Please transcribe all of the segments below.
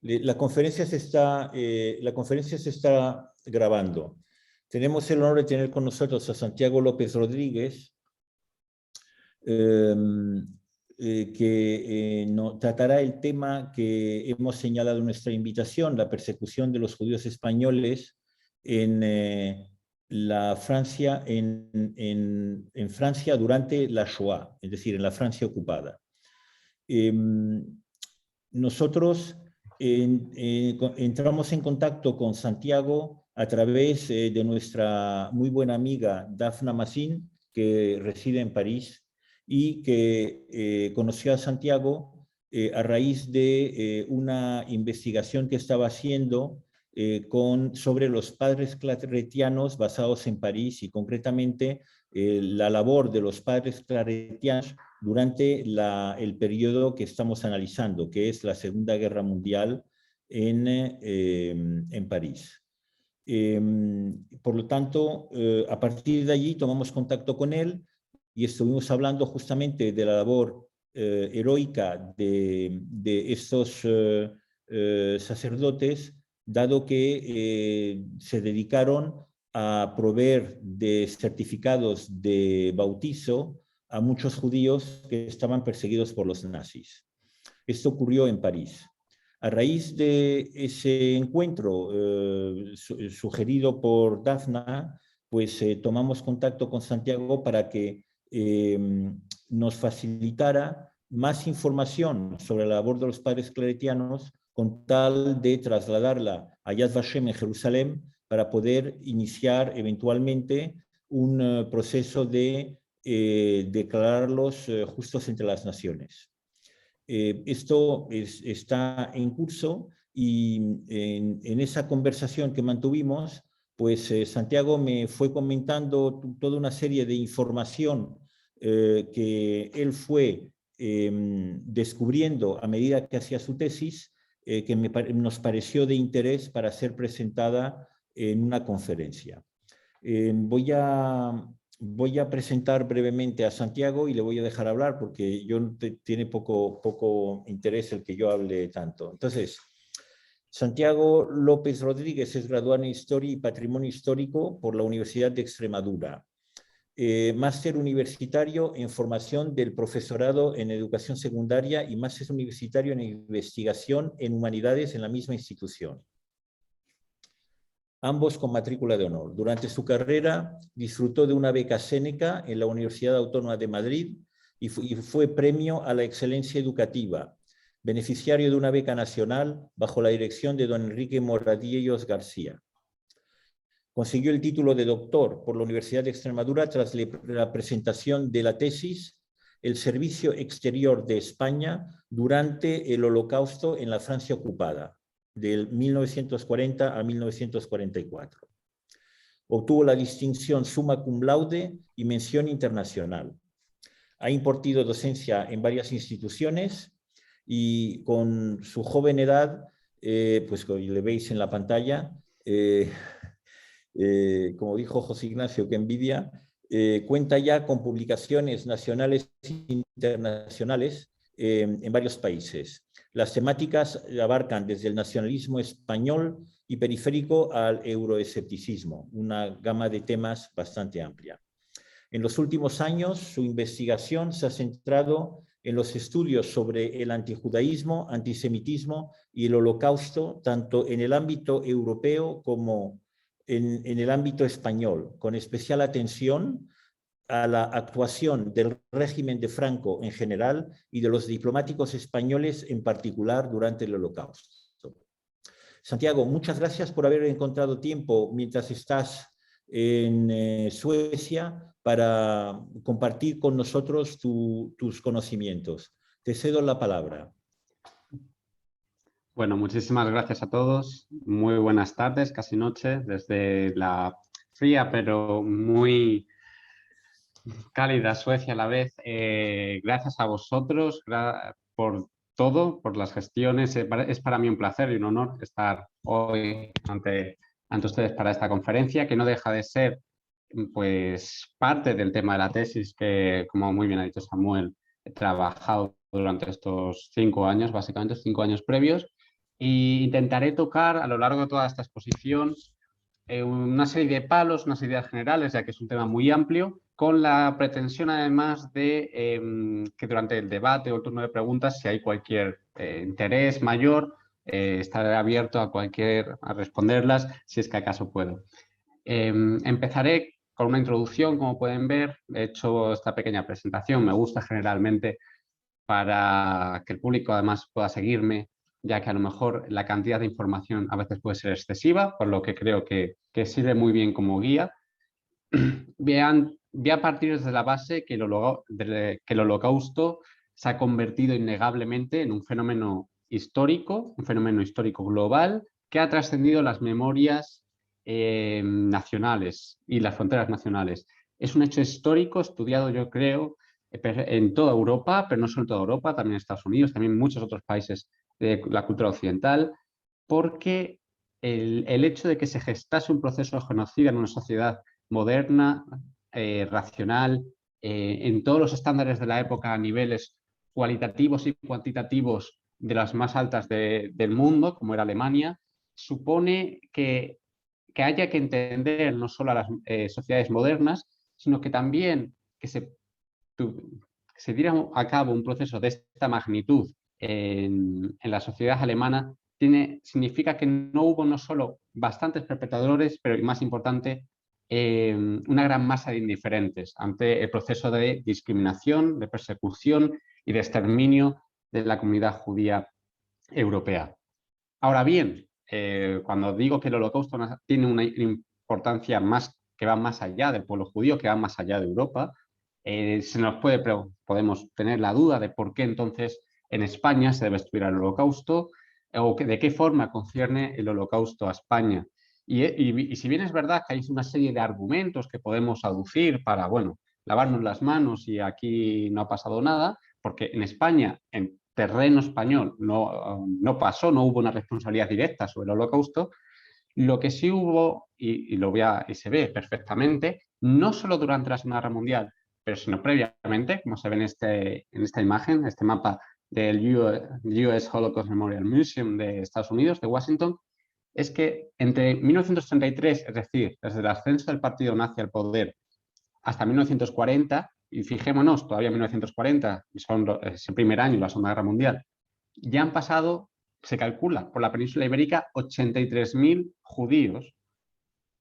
La conferencia se está grabando. Tenemos el honor de tener con nosotros a Santiago López Rodríguez, que tratará el tema que hemos señalado en nuestra invitación, la persecución de los judíos españoles en Francia, en Francia durante la Shoah, es decir, en la Francia ocupada. Nosotros entramos en contacto con Santiago a través de nuestra muy buena amiga Dafna Massin, que reside en París y que conoció a Santiago a raíz de una investigación que estaba haciendo sobre los padres claretianos basados en París y concretamente la labor de los padres claretianos durante el periodo que estamos analizando, que es la Segunda Guerra Mundial en París. Por lo tanto, a partir de allí tomamos contacto con él y estuvimos hablando justamente de la labor heroica de estos sacerdotes, dado que se dedicaron a proveer de certificados de bautizo a muchos judíos que estaban perseguidos por los nazis. Esto ocurrió en París. A raíz de ese encuentro sugerido por Dafna, pues tomamos contacto con Santiago para que nos facilitara más información sobre la labor de los padres claretianos con tal de trasladarla a Yad Vashem en Jerusalén para poder iniciar eventualmente un proceso de declararlos justos entre las naciones. Esto está en curso y en esa conversación que mantuvimos, pues Santiago me fue comentando toda una serie de información que él fue descubriendo a medida que hacía su tesis, que nos pareció de interés para ser presentada en una conferencia. Voy a presentar brevemente a Santiago y le voy a dejar hablar porque tiene poco interés el que yo hable tanto. Entonces, Santiago López Rodríguez es graduado en Historia y Patrimonio Histórico por la Universidad de Extremadura. Máster universitario en formación del profesorado en educación secundaria y máster universitario en investigación en humanidades en la misma institución. Ambos con matrícula de honor. Durante su carrera disfrutó de una beca Séneca en la Universidad Autónoma de Madrid y fue premio a la excelencia educativa, beneficiario de una beca nacional bajo la dirección de don Enrique Morradillos García. Consiguió el título de doctor por la Universidad de Extremadura tras la presentación de la tesis El servicio exterior de España durante el Holocausto en la Francia ocupada, del 1940 a 1944. Obtuvo la distinción summa cum laude y mención internacional. Ha impartido docencia en varias instituciones y con su joven edad, pues como le veis en la pantalla, como dijo José Ignacio, que envidia, cuenta ya con publicaciones nacionales e internacionales en varios países. Las temáticas abarcan desde el nacionalismo español y periférico al euroescepticismo, una gama de temas bastante amplia. En los últimos años, su investigación se ha centrado en los estudios sobre el antijudaísmo, antisemitismo y el holocausto, tanto en el ámbito europeo como en el ámbito español, con especial atención a la actuación del régimen de Franco en general y de los diplomáticos españoles en particular durante el Holocausto. Santiago, muchas gracias por haber encontrado tiempo mientras estás en Suecia para compartir con nosotros tus conocimientos. Te cedo la palabra. Bueno, muchísimas gracias a todos. Muy buenas tardes, casi noche, desde la fría pero muy cálida Suecia a la vez. Gracias a vosotros por todo, por las gestiones. Es para mí un placer y un honor estar hoy ante ustedes para esta conferencia, que no deja de ser pues parte del tema de la tesis que, como muy bien ha dicho Samuel, he trabajado durante estos 5 años, básicamente 5 años previos, e intentaré tocar a lo largo de toda esta exposición una serie de palos, unas ideas generales, ya que es un tema muy amplio, con la pretensión además de que durante el debate o el turno de preguntas, si hay cualquier interés mayor, estaré abierto a responderlas si es que acaso puedo. Empezaré con una introducción, como pueden ver. He hecho esta pequeña presentación, me gusta generalmente para que el público además pueda seguirme, ya que a lo mejor la cantidad de información a veces puede ser excesiva, por lo que creo que sirve muy bien como guía. Voy a partir desde la base que el Holocausto se ha convertido innegablemente en un fenómeno histórico global, que ha trascendido las memorias nacionales y las fronteras nacionales. Es un hecho histórico estudiado, yo creo, en toda Europa, pero no solo en toda Europa, también en Estados Unidos, también en muchos otros países de la cultura occidental, porque el hecho de que se gestase un proceso de genocidio en una sociedad moderna, racional, en todos los estándares de la época a niveles cualitativos y cuantitativos de las más altas del mundo, como era Alemania, supone que haya que entender no solo a las sociedades modernas, sino que también que se diera a cabo un proceso de esta magnitud en la sociedad alemana, significa que no hubo no solo bastantes perpetradores, pero más importante, una gran masa de indiferentes ante el proceso de discriminación, de persecución y de exterminio de la comunidad judía europea. Ahora bien, cuando digo que el Holocausto tiene una importancia que va más allá del pueblo judío, que va más allá de Europa, podemos tener la duda de por qué entonces en España se debe estudiar el Holocausto o de qué forma concierne el Holocausto a España. Y si bien es verdad que hay una serie de argumentos que podemos aducir para, bueno, lavarnos las manos y aquí no ha pasado nada, porque en España, en terreno español, no pasó, no hubo una responsabilidad directa sobre el Holocausto. Lo que sí hubo, y se ve perfectamente, no solo durante la Segunda Guerra Mundial, pero sino previamente, como se ve en esta imagen, este mapa del US Holocaust Memorial Museum de Estados Unidos, de Washington, es que entre 1933, es decir, desde el ascenso del partido nazi al poder, hasta 1940, y fijémonos, todavía 1940, es el primer año de la Segunda Guerra Mundial, ya han pasado, se calcula, por la península ibérica 83.000 judíos,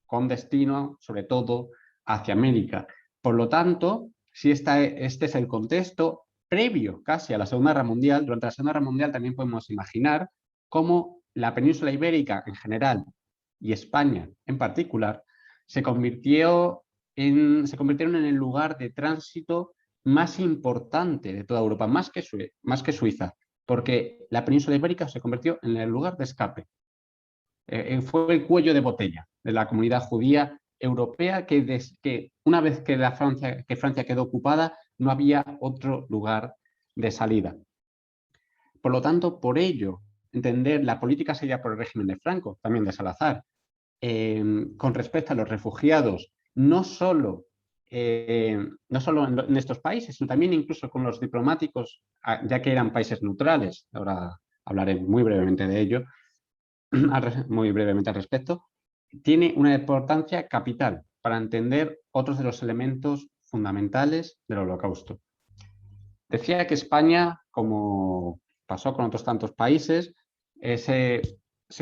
con destino, sobre todo, hacia América. Por lo tanto, si este es el contexto previo casi a la Segunda Guerra Mundial, durante la Segunda Guerra Mundial también podemos imaginar cómo la península ibérica en general y España en particular se convirtieron en el lugar de tránsito más importante de toda Europa, más que Suiza, porque la península ibérica se convirtió en el lugar de escape. Fue el cuello de botella de la comunidad judía europea, que una vez que Francia quedó ocupada, no había otro lugar de salida. Por lo tanto, por ello, entender la política seguida por el régimen de Franco, también de Salazar, con respecto a los refugiados, no solo en estos países, sino también incluso con los diplomáticos, ya que eran países neutrales, ahora hablaré muy brevemente de ello, muy brevemente al respecto, tiene una importancia capital para entender otros de los elementos fundamentales del Holocausto. Decía que España, como pasó con otros tantos países, se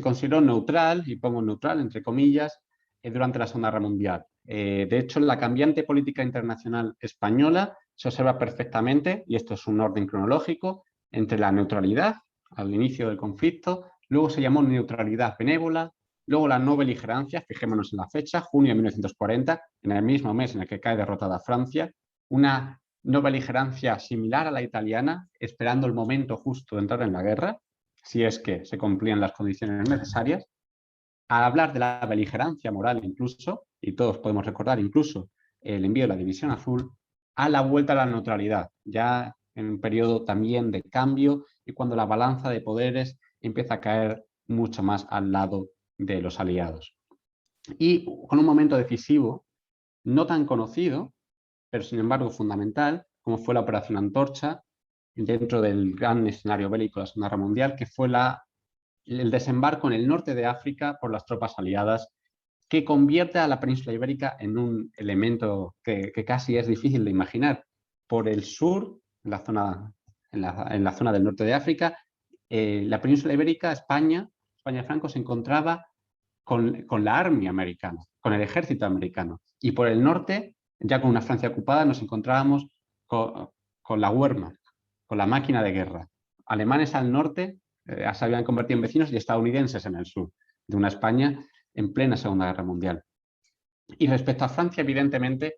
consideró neutral, y pongo neutral entre comillas, durante la Segunda Guerra Mundial. De hecho, la cambiante política internacional española se observa perfectamente, y esto es un orden cronológico, entre la neutralidad al inicio del conflicto, luego se llamó neutralidad benévola, luego la no beligerancia, fijémonos en la fecha, junio de 1940, en el mismo mes en el que cae derrotada Francia, una no beligerancia similar a la italiana, esperando el momento justo de entrar en la guerra, si es que se cumplían las condiciones necesarias. Al hablar de la beligerancia moral incluso, y todos podemos recordar incluso el envío de la División Azul, a la vuelta a la neutralidad, ya en un periodo también de cambio y cuando la balanza de poderes empieza a caer mucho más al lado de los aliados. Y con un momento decisivo, no tan conocido, pero sin embargo fundamental, como fue la Operación Antorcha, dentro del gran escenario bélico de la Segunda Guerra Mundial, que fue el desembarco en el norte de África por las tropas aliadas, que convierte a la península ibérica en un elemento que casi es difícil de imaginar. Por el sur, en la zona del norte de África, la península ibérica, España de Franco, se encontraba con la Army americana, con el ejército americano. Y por el norte, ya con una Francia ocupada, nos encontrábamos con la Wehrmacht, con la máquina de guerra. Alemanes al norte se habían convertido en vecinos y estadounidenses en el sur, de una España en plena Segunda Guerra Mundial. Y respecto a Francia, evidentemente,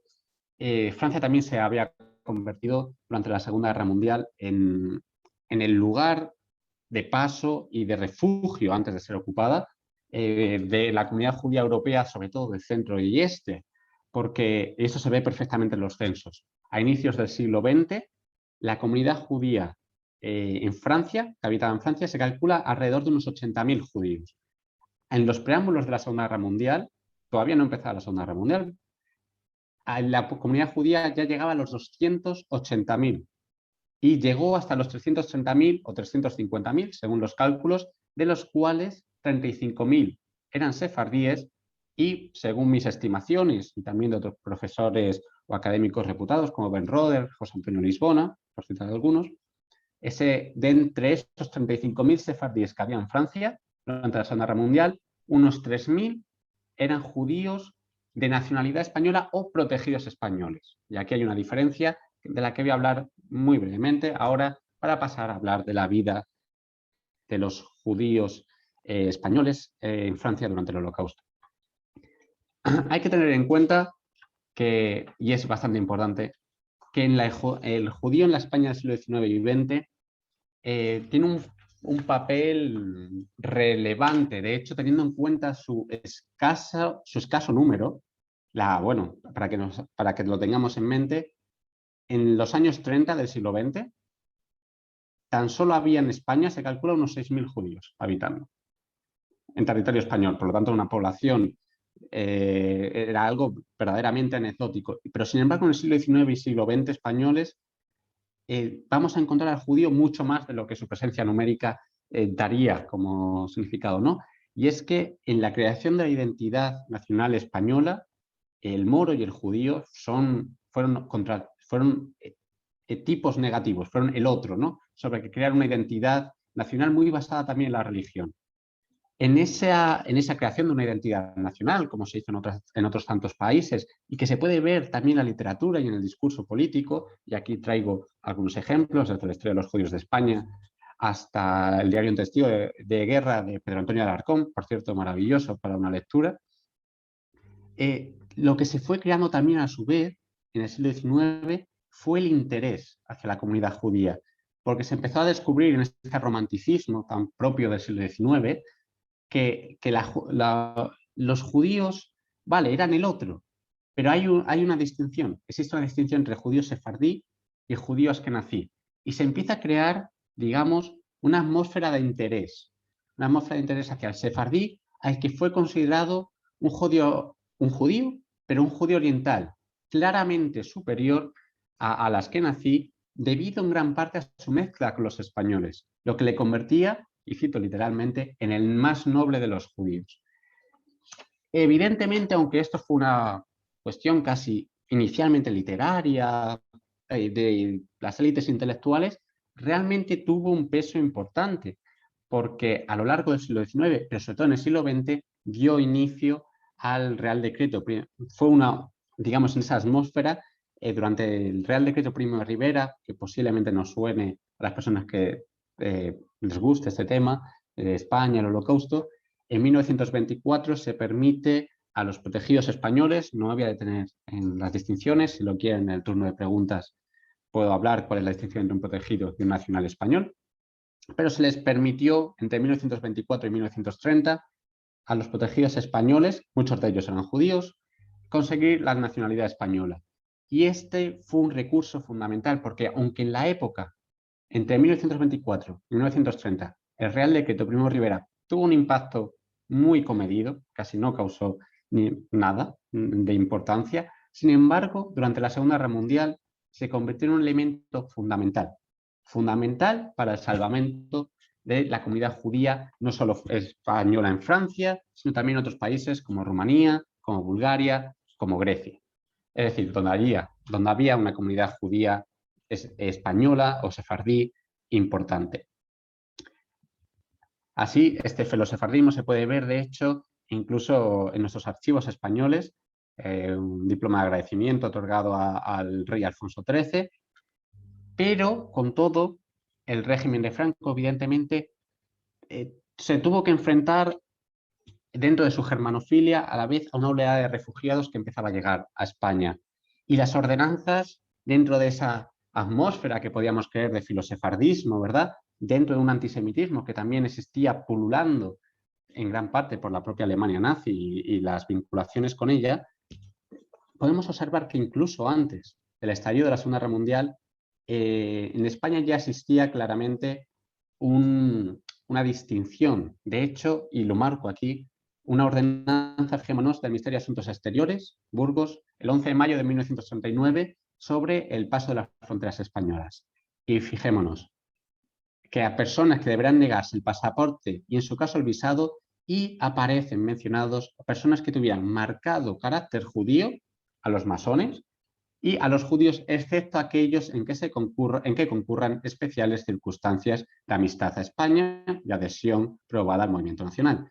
Francia también se había convertido durante la Segunda Guerra Mundial en el lugar de paso y de refugio antes de ser ocupada de la comunidad judía europea, sobre todo del centro y este, porque eso se ve perfectamente en los censos. A inicios del siglo XX, la comunidad judía en Francia, que habitaba en Francia, se calcula alrededor de unos 80.000 judíos. En los preámbulos de la Segunda Guerra Mundial, todavía no empezaba la Segunda Guerra Mundial, la comunidad judía ya llegaba a los 280.000 y llegó hasta los 330.000 o 350.000, según los cálculos, de los cuales 35.000 eran sefardíes y, según mis estimaciones y también de otros profesores o académicos reputados como Ben Roder, José Antonio Lisbona, por citar algunos, de entre esos 35.000 sefardíes que había en Francia durante la Segunda Guerra Mundial, unos 3.000 eran judíos de nacionalidad española o protegidos españoles. Y aquí hay una diferencia de la que voy a hablar muy brevemente ahora para pasar a hablar de la vida de los judíos españoles en Francia durante el Holocausto. Hay que tener en cuenta que, y es bastante importante, que el judío en la España del siglo XIX y XX tiene un papel relevante. De hecho, teniendo en cuenta su escaso número, bueno, para que lo tengamos en mente, en los años 30 del siglo XX, tan solo había en España, se calcula, unos 6.000 judíos habitando en territorio español. Por lo tanto, una población era algo verdaderamente anecdótico. Pero, sin embargo, en el siglo XIX y siglo XX españoles, vamos a encontrar al judío mucho más de lo que su presencia numérica daría como significado, ¿no? Y es que en la creación de la identidad nacional española, el moro y el judío fueron tipos negativos, fueron el otro, ¿no? Sobre que crear una identidad nacional muy basada también en la religión. En esa creación de una identidad nacional, como se hizo en otros tantos países, y que se puede ver también en la literatura y en el discurso político, y aquí traigo algunos ejemplos, desde la historia de los judíos de España hasta el diario Un testigo de guerra de Pedro Antonio Alarcón, por cierto, maravilloso para una lectura. Lo que se fue creando también a su vez en el siglo XIX fue el interés hacia la comunidad judía, porque se empezó a descubrir en este romanticismo tan propio del siglo XIX que los judíos, vale, eran el otro, pero hay una distinción. Existe una distinción entre judío sefardí y judío askenazí. Y se empieza a crear, digamos, una atmósfera de interés hacia el sefardí, al que fue considerado un judío, pero un judío oriental, claramente superior al askenazí, debido en gran parte a su mezcla con los españoles, lo que le convertía, y cito literalmente, en el más noble de los judíos. Evidentemente, aunque esto fue una cuestión casi inicialmente literaria de las élites intelectuales, realmente tuvo un peso importante, porque a lo largo del siglo XIX, pero sobre todo en el siglo XX, dio inicio al Real Decreto. Fue digamos, en esa atmósfera, durante el Real Decreto Primo de Rivera, que posiblemente nos suene a las personas que les guste este tema, de España, el Holocausto, en 1924 se permite a los protegidos españoles, no me voy a detener en las distinciones, si lo quieren en el turno de preguntas puedo hablar cuál es la distinción entre un protegido y un nacional español, pero se les permitió entre 1924 y 1930 a los protegidos españoles, muchos de ellos eran judíos, conseguir la nacionalidad española. Y este fue un recurso fundamental porque aunque en la época, entre 1924 y 1930, el Real Decreto Primo de Rivera tuvo un impacto muy comedido, casi no causó nada de importancia, sin embargo, durante la Segunda Guerra Mundial se convirtió en un elemento fundamental. fundamental para el salvamento de la comunidad judía, no solo española en Francia, sino también en otros países como Rumanía, como Bulgaria, como Grecia. Es decir, donde había una comunidad judía española o sefardí importante. Así, este felosefardismo se puede ver, de hecho, incluso en nuestros archivos españoles, un diploma de agradecimiento otorgado al rey Alfonso XIII, pero con todo, el régimen de Franco, evidentemente, se tuvo que enfrentar dentro de su germanofilia a la vez a una oleada de refugiados que empezaba a llegar a España. Y las ordenanzas, dentro de esa atmósfera que podíamos creer de filosefardismo, ¿verdad? Dentro de un antisemitismo que también existía pululando en gran parte por la propia Alemania nazi y las vinculaciones con ella, podemos observar que incluso antes del estallido de la Segunda Guerra Mundial, en España ya existía claramente una distinción. De hecho, y lo marco aquí, una ordenanza Fijémonos del Ministerio de Asuntos Exteriores, Burgos, el 11 de mayo de 1939, sobre el paso de las fronteras españolas. Y fijémonos que a personas que deberán negarse el pasaporte y en su caso el visado, y aparecen mencionados personas que tuvieran marcado carácter judío, a los masones, y a los judíos, excepto aquellos en que concurran especiales circunstancias de amistad a España y adhesión probada al movimiento nacional.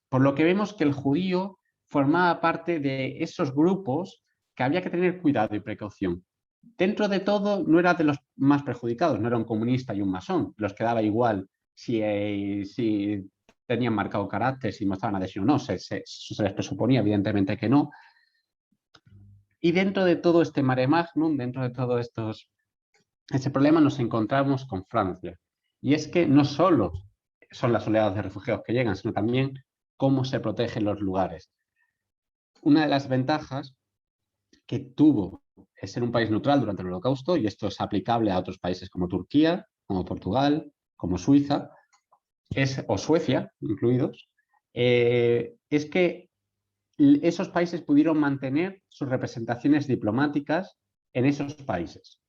Por lo que vemos que el judío formaba parte de esos grupos que había que tener cuidado y precaución. Dentro de todo, no era de los más perjudicados, no era un comunista y un masón, los que daba igual si tenían marcado carácter, si mostraban adhesión o no, se les presuponía evidentemente que no. Y dentro de todo este mare magnum, dentro de todo este problema, nos encontramos con Francia. Y es que no solo son las oleadas de refugiados que llegan, sino también cómo se protegen los lugares. Una de las ventajas que tuvo es ser un país neutral durante el Holocausto, y esto es aplicable a otros países como Turquía, como Portugal, como Suiza, o Suecia, incluidos, es que esos países pudieron mantener sus representaciones diplomáticas en esos países.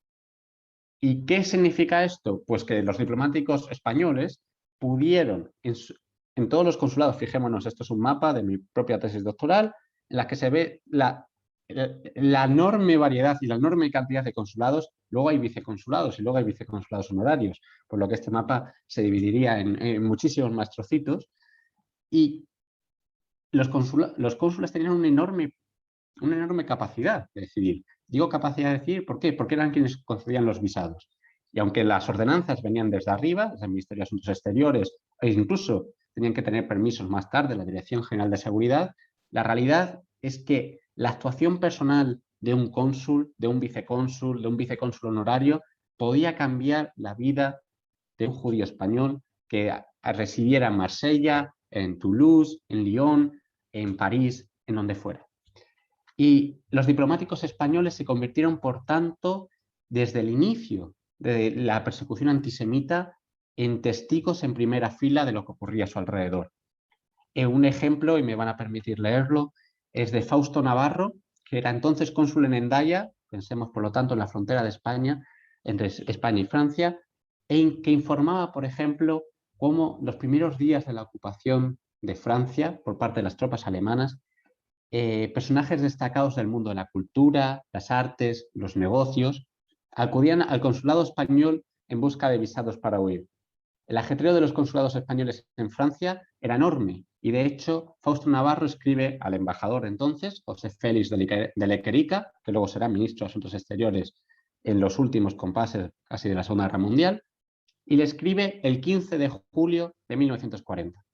¿Y qué significa esto? Pues que los diplomáticos españoles pudieron, en todos los consulados, fijémonos, esto es un mapa de mi propia tesis doctoral, en la que se ve la enorme variedad y la enorme cantidad de consulados. Luego hay viceconsulados y luego hay viceconsulados honorarios, por lo que este mapa se dividiría en muchísimos más trocitos. Y los cónsules tenían una enorme capacidad de decidir. Digo capacidad de decidir, ¿por qué? Porque eran quienes concedían los visados. Y aunque las ordenanzas venían desde arriba, desde el Ministerio de Asuntos Exteriores, e incluso tenían que tener permisos más tarde la Dirección General de Seguridad, la realidad es que la actuación personal de un cónsul, de un vicecónsul honorario, podía cambiar la vida de un judío español que residiera en Marsella, en Toulouse, en Lyon, en París, en donde fuera. Y los diplomáticos españoles se convirtieron, por tanto, desde el inicio de la persecución antisemita, en testigos en primera fila de lo que ocurría a su alrededor. Un ejemplo, y me van a permitir leerlo, es de Fausto Navarro, que era entonces cónsul en Hendaya, pensemos por lo tanto en la frontera de España, entre España y Francia, en que informaba, por ejemplo, cómo los primeros días de la ocupación de Francia por parte de las tropas alemanas, personajes destacados del mundo de la cultura, las artes, los negocios, acudían al consulado español en busca de visados para huir. El ajetreo de los consulados españoles en Francia era enorme, y de hecho Fausto Navarro escribe al embajador entonces, José Félix de Lequerica, que luego será ministro de Asuntos Exteriores en los últimos compases casi de la Segunda Guerra Mundial, y le escribe el 15 de julio de 1940,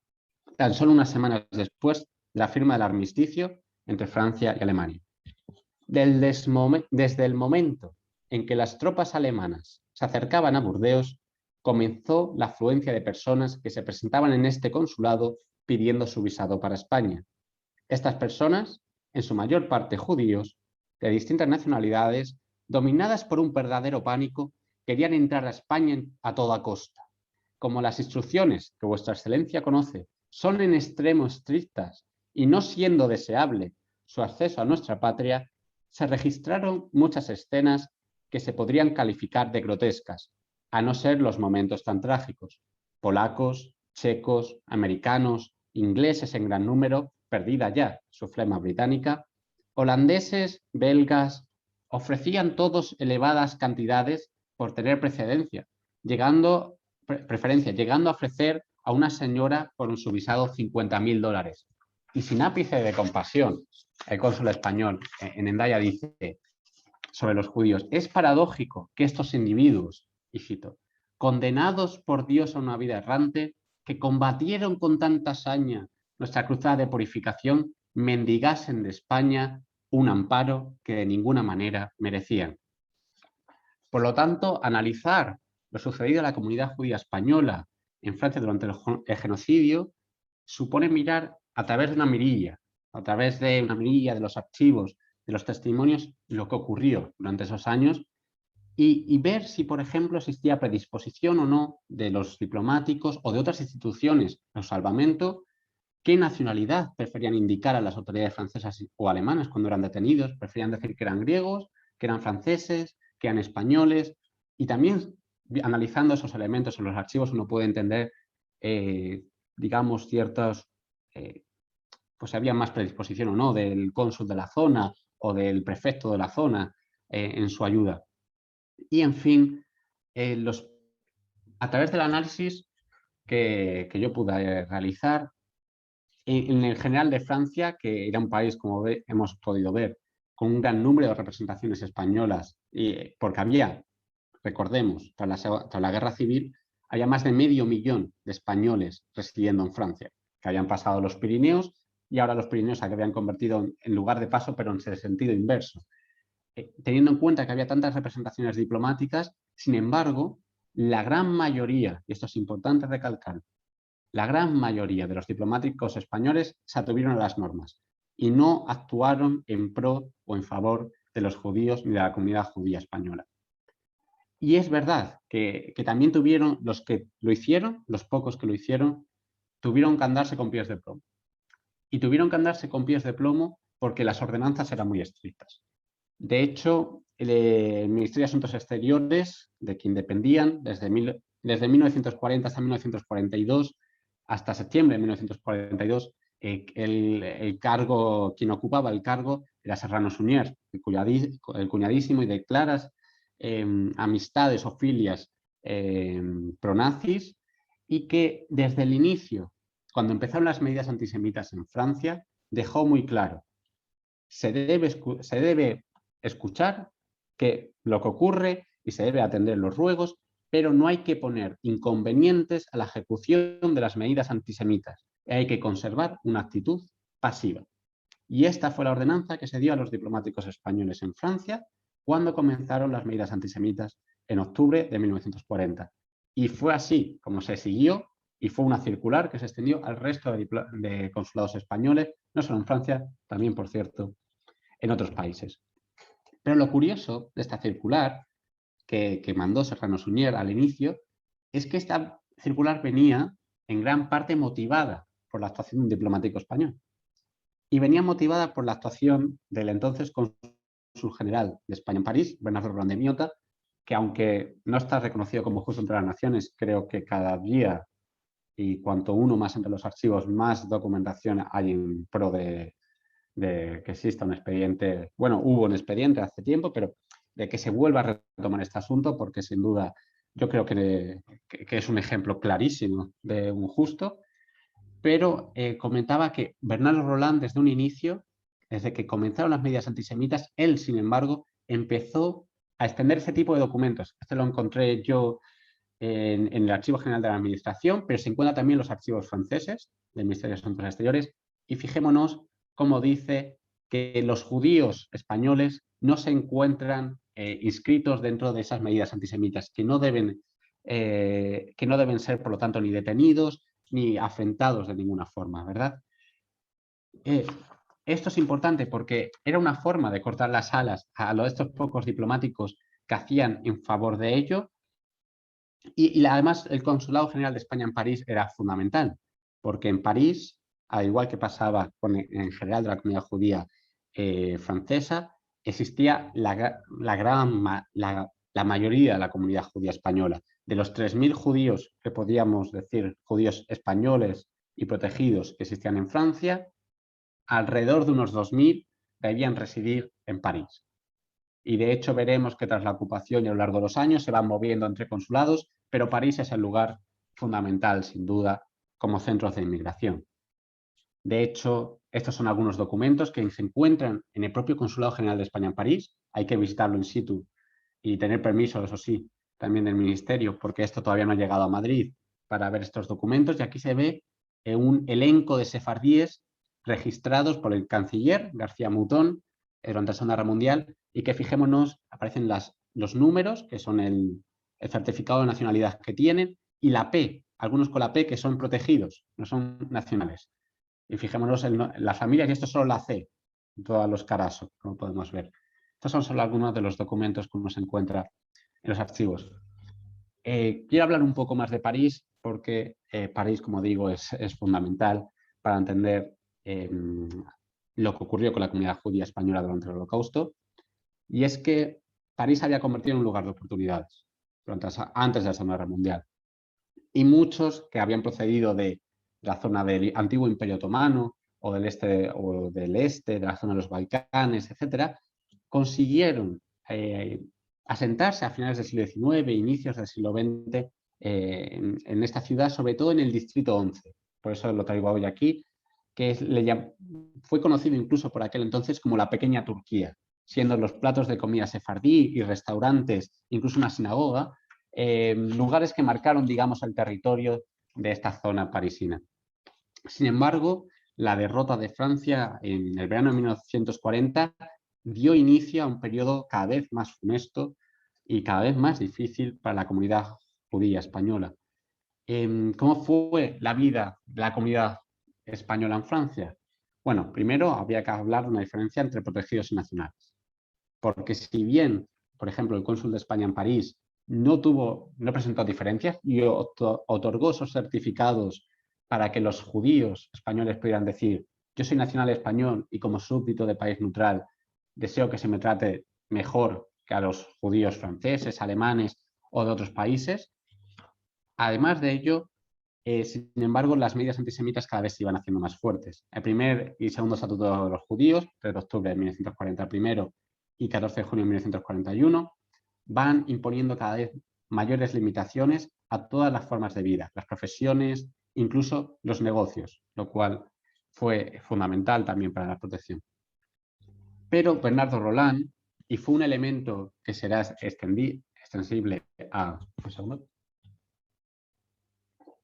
tan solo unas semanas después de la firma del armisticio entre Francia y Alemania. Desde el momento en que las tropas alemanas se acercaban a Burdeos, comenzó la afluencia de personas que se presentaban en este consulado pidiendo su visado para España. Estas personas, en su mayor parte judíos, de distintas nacionalidades, dominadas por un verdadero pánico, querían entrar a España a toda costa. Como las instrucciones que vuestra excelencia conoce son en extremo estrictas y no siendo deseable su acceso a nuestra patria, se registraron muchas escenas que se podrían calificar de grotescas, a no ser los momentos tan trágicos. Polacos, checos, americanos, ingleses en gran número, perdida ya su flema británica, holandeses, belgas, ofrecían todos elevadas cantidades por tener preferencia, llegando a ofrecer a una señora por un subvisado $50.000. Y sin ápice de compasión, el cónsul español en Hendaya dice sobre los judíos: es paradójico que estos individuos, y cito, condenados por Dios a una vida errante, que combatieron con tanta hazaña nuestra cruzada de purificación, mendigasen de España un amparo que de ninguna manera merecían. Por lo tanto, analizar lo sucedido a la comunidad judía española en Francia durante el genocidio supone mirar a través de una mirilla, de los archivos, de los testimonios, lo que ocurrió durante esos años y ver si, por ejemplo, existía predisposición o no de los diplomáticos o de otras instituciones al salvamento, qué nacionalidad preferían indicar a las autoridades francesas o alemanas cuando eran detenidos, preferían decir que eran griegos, que eran franceses, que eran españoles, y también analizando esos elementos en los archivos uno puede entender, digamos, ciertos, pues había más predisposición o no del cónsul de la zona o del prefecto de la zona en su ayuda. Y en fin, a través del análisis que yo pude realizar, en el general de Francia, que era un país, como hemos podido ver, con un gran número de representaciones españolas, porque había, recordemos, tras la guerra civil, había más de 500.000 de españoles residiendo en Francia, que habían pasado los Pirineos y ahora los Pirineos se habían convertido en lugar de paso, pero en el sentido inverso. Teniendo en cuenta que había tantas representaciones diplomáticas, sin embargo, la gran mayoría, y esto es importante recalcar, la gran mayoría de los diplomáticos españoles se atuvieron a las normas y no actuaron en pro o en favor de los judíos ni de la comunidad judía española. Y es verdad que también tuvieron, los que lo hicieron, los pocos que lo hicieron, tuvieron que andarse con pies de plomo. Y tuvieron que andarse con pies de plomo porque las ordenanzas eran muy estrictas. De hecho, el Ministerio de Asuntos Exteriores, de quien dependían desde 1940 hasta 1942, hasta septiembre de 1942, quien ocupaba el cargo era Serrano Suñer, el cuñadísimo y de claras amistades o filias pronazis, y que desde el inicio, cuando empezaron las medidas antisemitas en Francia, dejó muy claro: se debe escuchar lo que ocurre y se debe atender los ruegos, pero no hay que poner inconvenientes a la ejecución de las medidas antisemitas. Hay que conservar una actitud pasiva. Y esta fue la ordenanza que se dio a los diplomáticos españoles en Francia cuando comenzaron las medidas antisemitas en octubre de 1940. Y fue así como se siguió, y fue una circular que se extendió al resto de consulados españoles, no solo en Francia, también, por cierto, en otros países. Pero lo curioso de esta circular que mandó Serrano Suñer al inicio es que esta circular venía en gran parte motivada por la actuación de un diplomático español. Y venía motivada por la actuación del entonces cónsul general de España en París, Bernardo Grandemiota, que aunque no está reconocido como justo entre las naciones, creo que cada día, y cuanto uno más entre los archivos, más documentación hay en pro de que exista un expediente. Bueno, hubo un expediente hace tiempo, pero de que se vuelva a retomar este asunto, porque sin duda yo creo que es un ejemplo clarísimo de un justo. Pero comentaba que Bernardo Roland, desde un inicio, desde que comenzaron las medidas antisemitas, él, sin embargo, empezó a extender ese tipo de documentos. Este lo encontré yo en el Archivo General de la Administración, pero se encuentra también en los archivos franceses del Ministerio de Asuntos Exteriores. Y fijémonos cómo dice que los judíos españoles no se encuentran inscritos dentro de esas medidas antisemitas, que no deben ser, por lo tanto, ni detenidos ni afrentados de ninguna forma, ¿verdad? Esto es importante porque era una forma de cortar las alas a estos pocos diplomáticos que hacían en favor de ello. Y además el Consulado General de España en París era fundamental, porque en París, al igual que pasaba en general de la comunidad judía francesa, existía la mayoría de la comunidad judía española, de los 3.000 judíos que podíamos decir, judíos españoles y protegidos que existían en Francia, alrededor de unos 2.000 debían residir en París. Y de hecho veremos que tras la ocupación y a lo largo de los años se van moviendo entre consulados, pero París es el lugar fundamental, sin duda, como centro de inmigración. De hecho, estos son algunos documentos que se encuentran en el propio Consulado General de España en París. Hay que visitarlo in situ y tener permiso, eso sí, también del Ministerio, porque esto todavía no ha llegado a Madrid para ver estos documentos. Y aquí se ve un elenco de sefardíes registrados por el canciller García Moutón durante la Segunda Guerra Mundial, y que fijémonos, aparecen los números, que son el certificado de nacionalidad que tienen, y la P, algunos con la P que son protegidos, no son nacionales. Y fijémonos en las familias, y esto es solo la C, todos los Carasso, como podemos ver. Estos son solo algunos de los documentos que uno se encuentra en los archivos. Quiero hablar un poco más de París, porque París, como digo, es fundamental para entender lo que ocurrió con la comunidad judía española durante el Holocausto. Y es que París se había convertido en un lugar de oportunidades antes de la Segunda Guerra Mundial. Y muchos que habían procedido de la zona del antiguo Imperio Otomano o del este, de la zona de los Balcanes, etcétera, consiguieron asentarse a finales del siglo XIX, inicios del siglo XX, en esta ciudad, sobre todo en el Distrito 11. Por eso lo traigo hoy aquí, que fue conocido incluso por aquel entonces como la pequeña Turquía, siendo los platos de comida sefardí y restaurantes, incluso una sinagoga, lugares que marcaron, digamos, el territorio de esta zona parisina. Sin embargo, la derrota de Francia en el verano de 1940 dio inicio a un periodo cada vez más funesto y cada vez más difícil para la comunidad judía española. ¿Cómo fue la vida de la comunidad española en Francia? Bueno, primero había que hablar de una diferencia entre protegidos y nacionales. Porque si bien, por ejemplo, el cónsul de España en París no presentó diferencias y otorgó esos certificados para que los judíos españoles pudieran decir: yo soy nacional español y como súbdito de país neutral deseo que se me trate mejor que a los judíos franceses, alemanes o de otros países. Además de ello, sin embargo, las medidas antisemitas cada vez se iban haciendo más fuertes. El primer y segundo estatuto de los judíos, 3 de octubre de 1940 el primero y 14 de junio de 1941, van imponiendo cada vez mayores limitaciones a todas las formas de vida, las profesiones, incluso los negocios, lo cual fue fundamental también para la protección. Pero Bernardo Roland, y fue un elemento que será extensible a... Un segundo.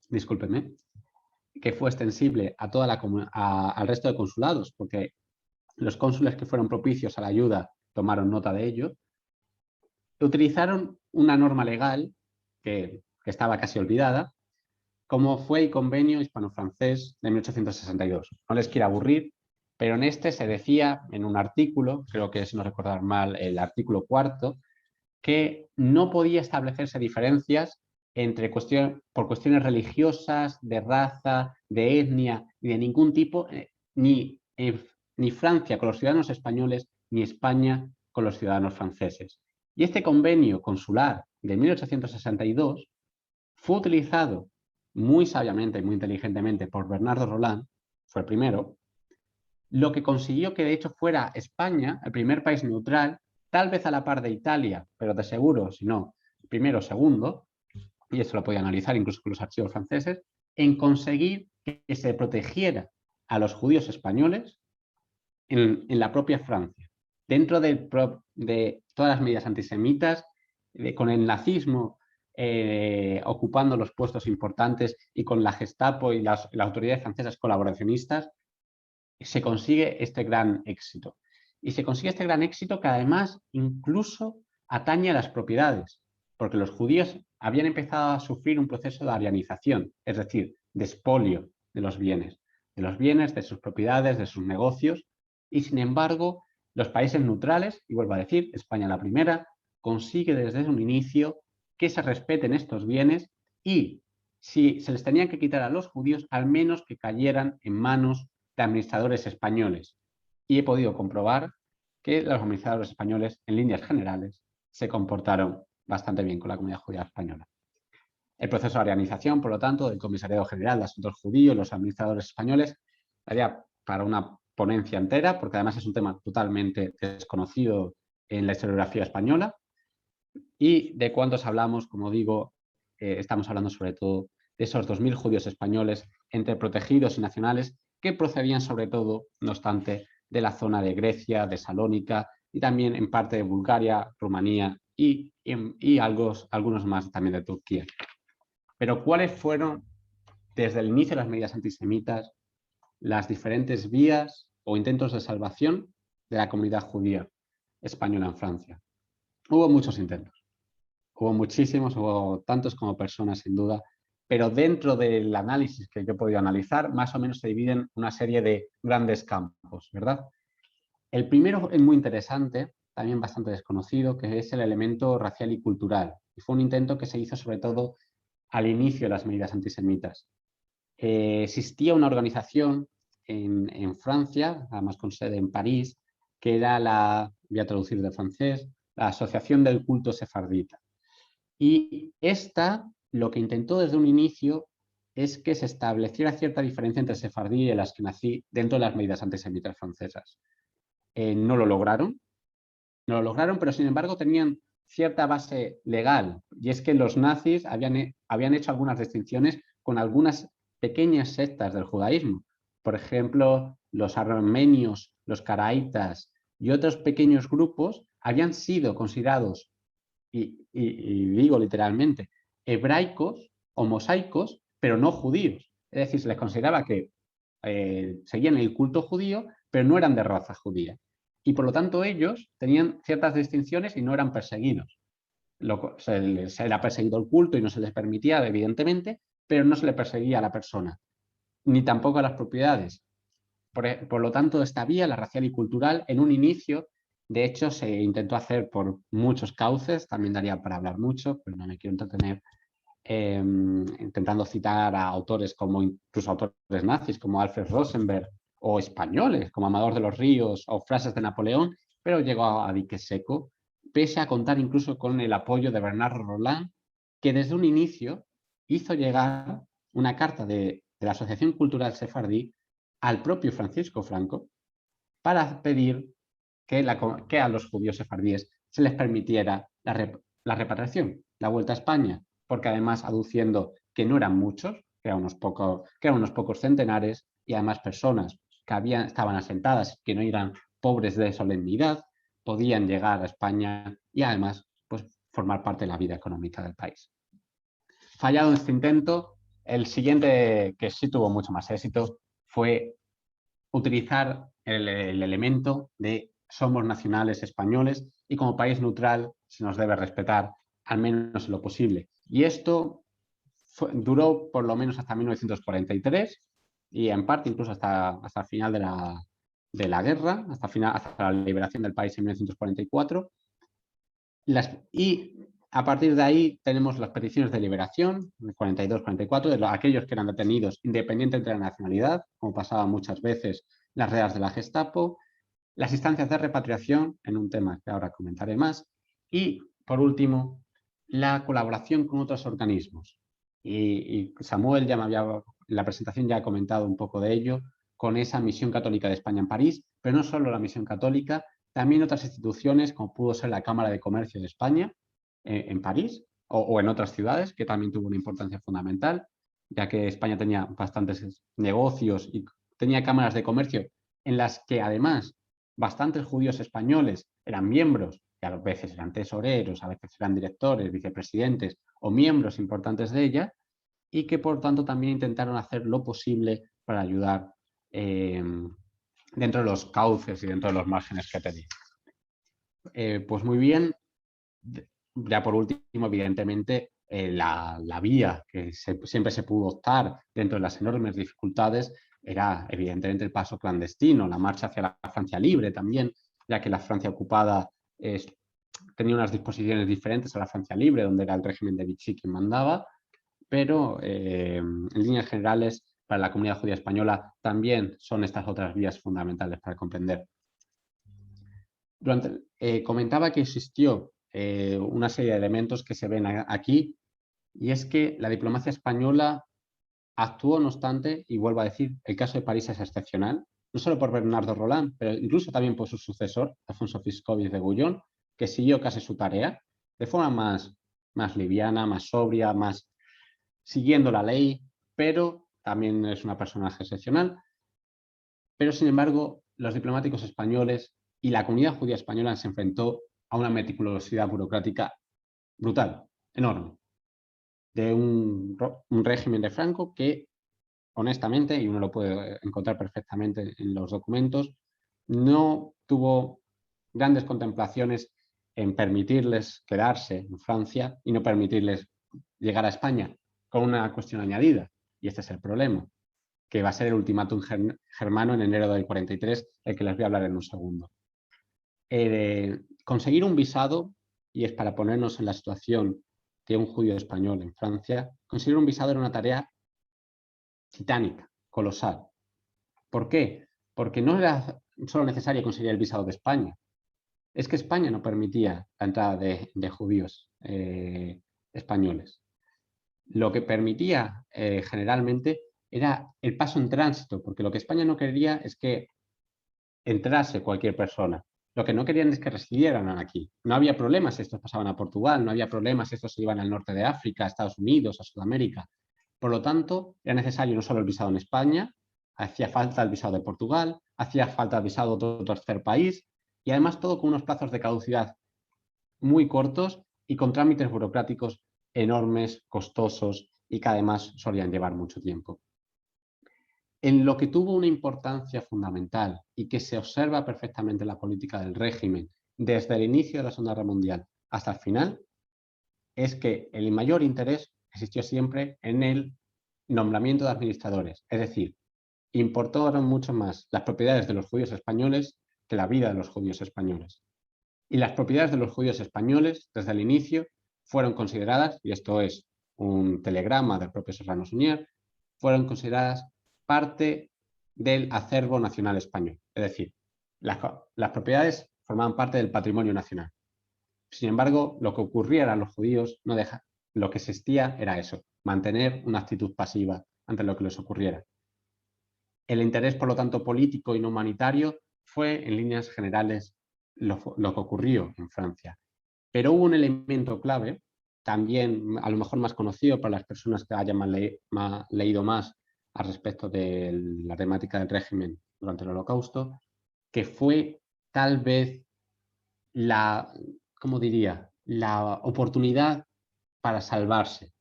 Discúlpenme, que fue extensible a al resto de consulados, porque los cónsules que fueron propicios a la ayuda tomaron nota de ello, utilizaron una norma legal que estaba casi olvidada, como fue el Convenio Hispano-Francés de 1862. No les quiero aburrir, pero en este se decía en un artículo, creo que si no recordar mal, el artículo 4, que no podía establecerse diferencias por cuestiones religiosas, de raza, de etnia y de ningún tipo, ni Francia con los ciudadanos españoles, ni España con los ciudadanos franceses. Y este convenio consular de 1862 fue utilizado muy sabiamente y muy inteligentemente por Bernardo Roland, fue el primero, lo que consiguió que de hecho fuera España el primer país neutral, tal vez a la par de Italia, pero de seguro, si no, primero o segundo, y eso lo podía analizar incluso con los archivos franceses, en conseguir que se protegiera a los judíos españoles en la propia Francia, dentro de todas las medidas antisemitas, con el nazismo ocupando los puestos importantes y con la Gestapo y las autoridades francesas colaboracionistas, se consigue este gran éxito. Y se consigue este gran éxito que además incluso atañe a las propiedades, porque los judíos habían empezado a sufrir un proceso de arianización, es decir, de expolio de los bienes, de sus propiedades, de sus negocios, y sin embargo, los países neutrales, y vuelvo a decir, España la primera, consigue desde un inicio que se respeten estos bienes y si se les tenían que quitar a los judíos, al menos que cayeran en manos de administradores españoles. Y he podido comprobar que los administradores españoles, en líneas generales, se comportaron bastante bien con la comunidad judía española. El proceso de arianización, por lo tanto, del Comisariado General de Asuntos Judíos, los administradores españoles, daría para una ponencia entera, porque además es un tema totalmente desconocido en la historiografía española. ¿Y de cuántos hablamos? Como digo, estamos hablando sobre todo de esos 2.000 judíos españoles entre protegidos y nacionales que procedían sobre todo, no obstante, de la zona de Grecia, de Salónica y también en parte de Bulgaria, Rumanía y algunos más también de Turquía. Pero ¿cuáles fueron, desde el inicio de las medidas antisemitas, las diferentes vías o intentos de salvación de la comunidad judía española en Francia? Hubo muchos intentos. Hubo muchísimos, hubo tantos como personas, sin duda, pero dentro del análisis que yo he podido analizar, más o menos se dividen una serie de grandes campos, ¿verdad? El primero es muy interesante, también bastante desconocido, que es el elemento racial y cultural. Y fue un intento que se hizo sobre todo al inicio de las medidas antisemitas. Existía una organización en Francia, además con sede en París, que era voy a traducir de francés, la Asociación del Culto Sefardita. Y esta lo que intentó desde un inicio es que se estableciera cierta diferencia entre sefardí y el askenazí dentro de las medidas antisemitas francesas. No lo lograron, pero sin embargo tenían cierta base legal, y es que los nazis habían hecho algunas distinciones con algunas pequeñas sectas del judaísmo. Por ejemplo, los armenios, los caraítas y otros pequeños grupos habían sido considerados, y digo literalmente, hebraicos o mosaicos, pero no judíos. Es decir, se les consideraba que seguían el culto judío, pero no eran de raza judía. Y por lo tanto ellos tenían ciertas distinciones y no eran perseguidos. Se les era perseguido el culto y no se les permitía, evidentemente, pero no se le perseguía a la persona, ni tampoco a las propiedades. Por lo tanto, esta vía, la racial y cultural, en un inicio, de hecho, se intentó hacer por muchos cauces, también daría para hablar mucho, pero no me quiero entretener intentando citar a autores como incluso autores nazis como Alfred Rosenberg o españoles como Amador de los Ríos o frases de Napoleón, pero llegó a dique seco, pese a contar incluso con el apoyo de Bernard Roland, que desde un inicio hizo llegar una carta de la Asociación Cultural Sefardí al propio Francisco Franco para pedir que a los judíos sefardíes se les permitiera la repatriación, la vuelta a España, porque además aduciendo que no eran muchos, que eran unos pocos centenares, y además personas que estaban asentadas, que no eran pobres de solemnidad, podían llegar a España y además pues, formar parte de la vida económica del país. Fallado este intento, el siguiente, que sí tuvo mucho más éxito, fue utilizar el elemento de somos nacionales españoles y como país neutral se nos debe respetar al menos lo posible. Y esto duró por lo menos hasta 1943 y en parte incluso hasta el final de la guerra, hasta la liberación del país en 1944. Y a partir de ahí tenemos las peticiones de liberación, 42-44, de aquellos que eran detenidos independientemente de la nacionalidad, como pasaba muchas veces las redes de la Gestapo, las instancias de repatriación, en un tema que ahora comentaré más, y, por último, la colaboración con otros organismos. Y Samuel ya en la presentación ya ha comentado un poco de ello, con esa Misión Católica de España en París, pero no solo la Misión Católica, también otras instituciones, como pudo ser la Cámara de Comercio de España en París, o en otras ciudades, que también tuvo una importancia fundamental, ya que España tenía bastantes negocios y tenía cámaras de comercio en las que además bastantes judíos españoles eran miembros, que a veces eran tesoreros, a veces eran directores, vicepresidentes o miembros importantes de ella, y que por tanto también intentaron hacer lo posible para ayudar dentro de los cauces y dentro de los márgenes que tenían. Pues muy bien, ya por último, evidentemente, la vía que siempre se pudo optar dentro de las enormes dificultades era evidentemente el paso clandestino, la marcha hacia la Francia libre también, ya que la Francia ocupada tenía unas disposiciones diferentes a la Francia libre, donde era el régimen de Vichy quien mandaba, pero en líneas generales para la comunidad judía española también son estas otras vías fundamentales para comprender. Comentaba que existió una serie de elementos que se ven aquí Y es que la diplomacia española actuó, no obstante, y vuelvo a decir, el caso de París es excepcional, no solo por Bernardo Roland, pero incluso también por su sucesor, Alfonso Fiscovis de Bouillon, que siguió casi su tarea de forma más liviana, más sobria, más siguiendo la ley, pero también es una personaje excepcional. Pero, sin embargo, los diplomáticos españoles y la comunidad judía española se enfrentó a una meticulosidad burocrática brutal, enorme, de un régimen de Franco que, honestamente, y uno lo puede encontrar perfectamente en los documentos, no tuvo grandes contemplaciones en permitirles quedarse en Francia y no permitirles llegar a España, con una cuestión añadida, y este es el problema, que va a ser el ultimátum germano en enero del 43, el que les voy a hablar en un segundo. Conseguir un visado, y es para ponernos en la situación de un judío español en Francia, conseguir un visado era una tarea titánica, colosal. ¿Por qué? Porque no era solo necesario conseguir el visado de España, es que España no permitía la entrada de judíos españoles. Lo que permitía generalmente era el paso en tránsito, porque lo que España no quería es que entrase cualquier persona. Lo que no querían es que residieran aquí. No había problemas si estos pasaban a Portugal, no había problemas si estos se iban al norte de África, a Estados Unidos, a Sudamérica. Por lo tanto, era necesario no solo el visado en España, hacía falta el visado de Portugal, hacía falta el visado de otro tercer país, y además todo con unos plazos de caducidad muy cortos y con trámites burocráticos enormes, costosos y que además solían llevar mucho tiempo. En lo que tuvo una importancia fundamental y que se observa perfectamente en la política del régimen desde el inicio de la Segunda Guerra Mundial hasta el final, es que el mayor interés existió siempre en el nombramiento de administradores, es decir, importaron mucho más las propiedades de los judíos españoles que la vida de los judíos españoles. Y las propiedades de los judíos españoles, desde el inicio, fueron consideradas, y esto es un telegrama del propio Serrano Suñer, fueron consideradas parte del acervo nacional español. Es decir, las propiedades formaban parte del patrimonio nacional. Sin embargo, lo que ocurría a los judíos no deja, lo que existía era eso, mantener una actitud pasiva ante lo que les ocurriera. El interés, por lo tanto, político y no humanitario fue, en líneas generales, lo que ocurrió en Francia. Pero hubo un elemento clave, también a lo mejor más conocido para las personas que hayan leído más al respecto de la temática del régimen durante el Holocausto, que fue tal vez ¿cómo diría?, la oportunidad para salvarse,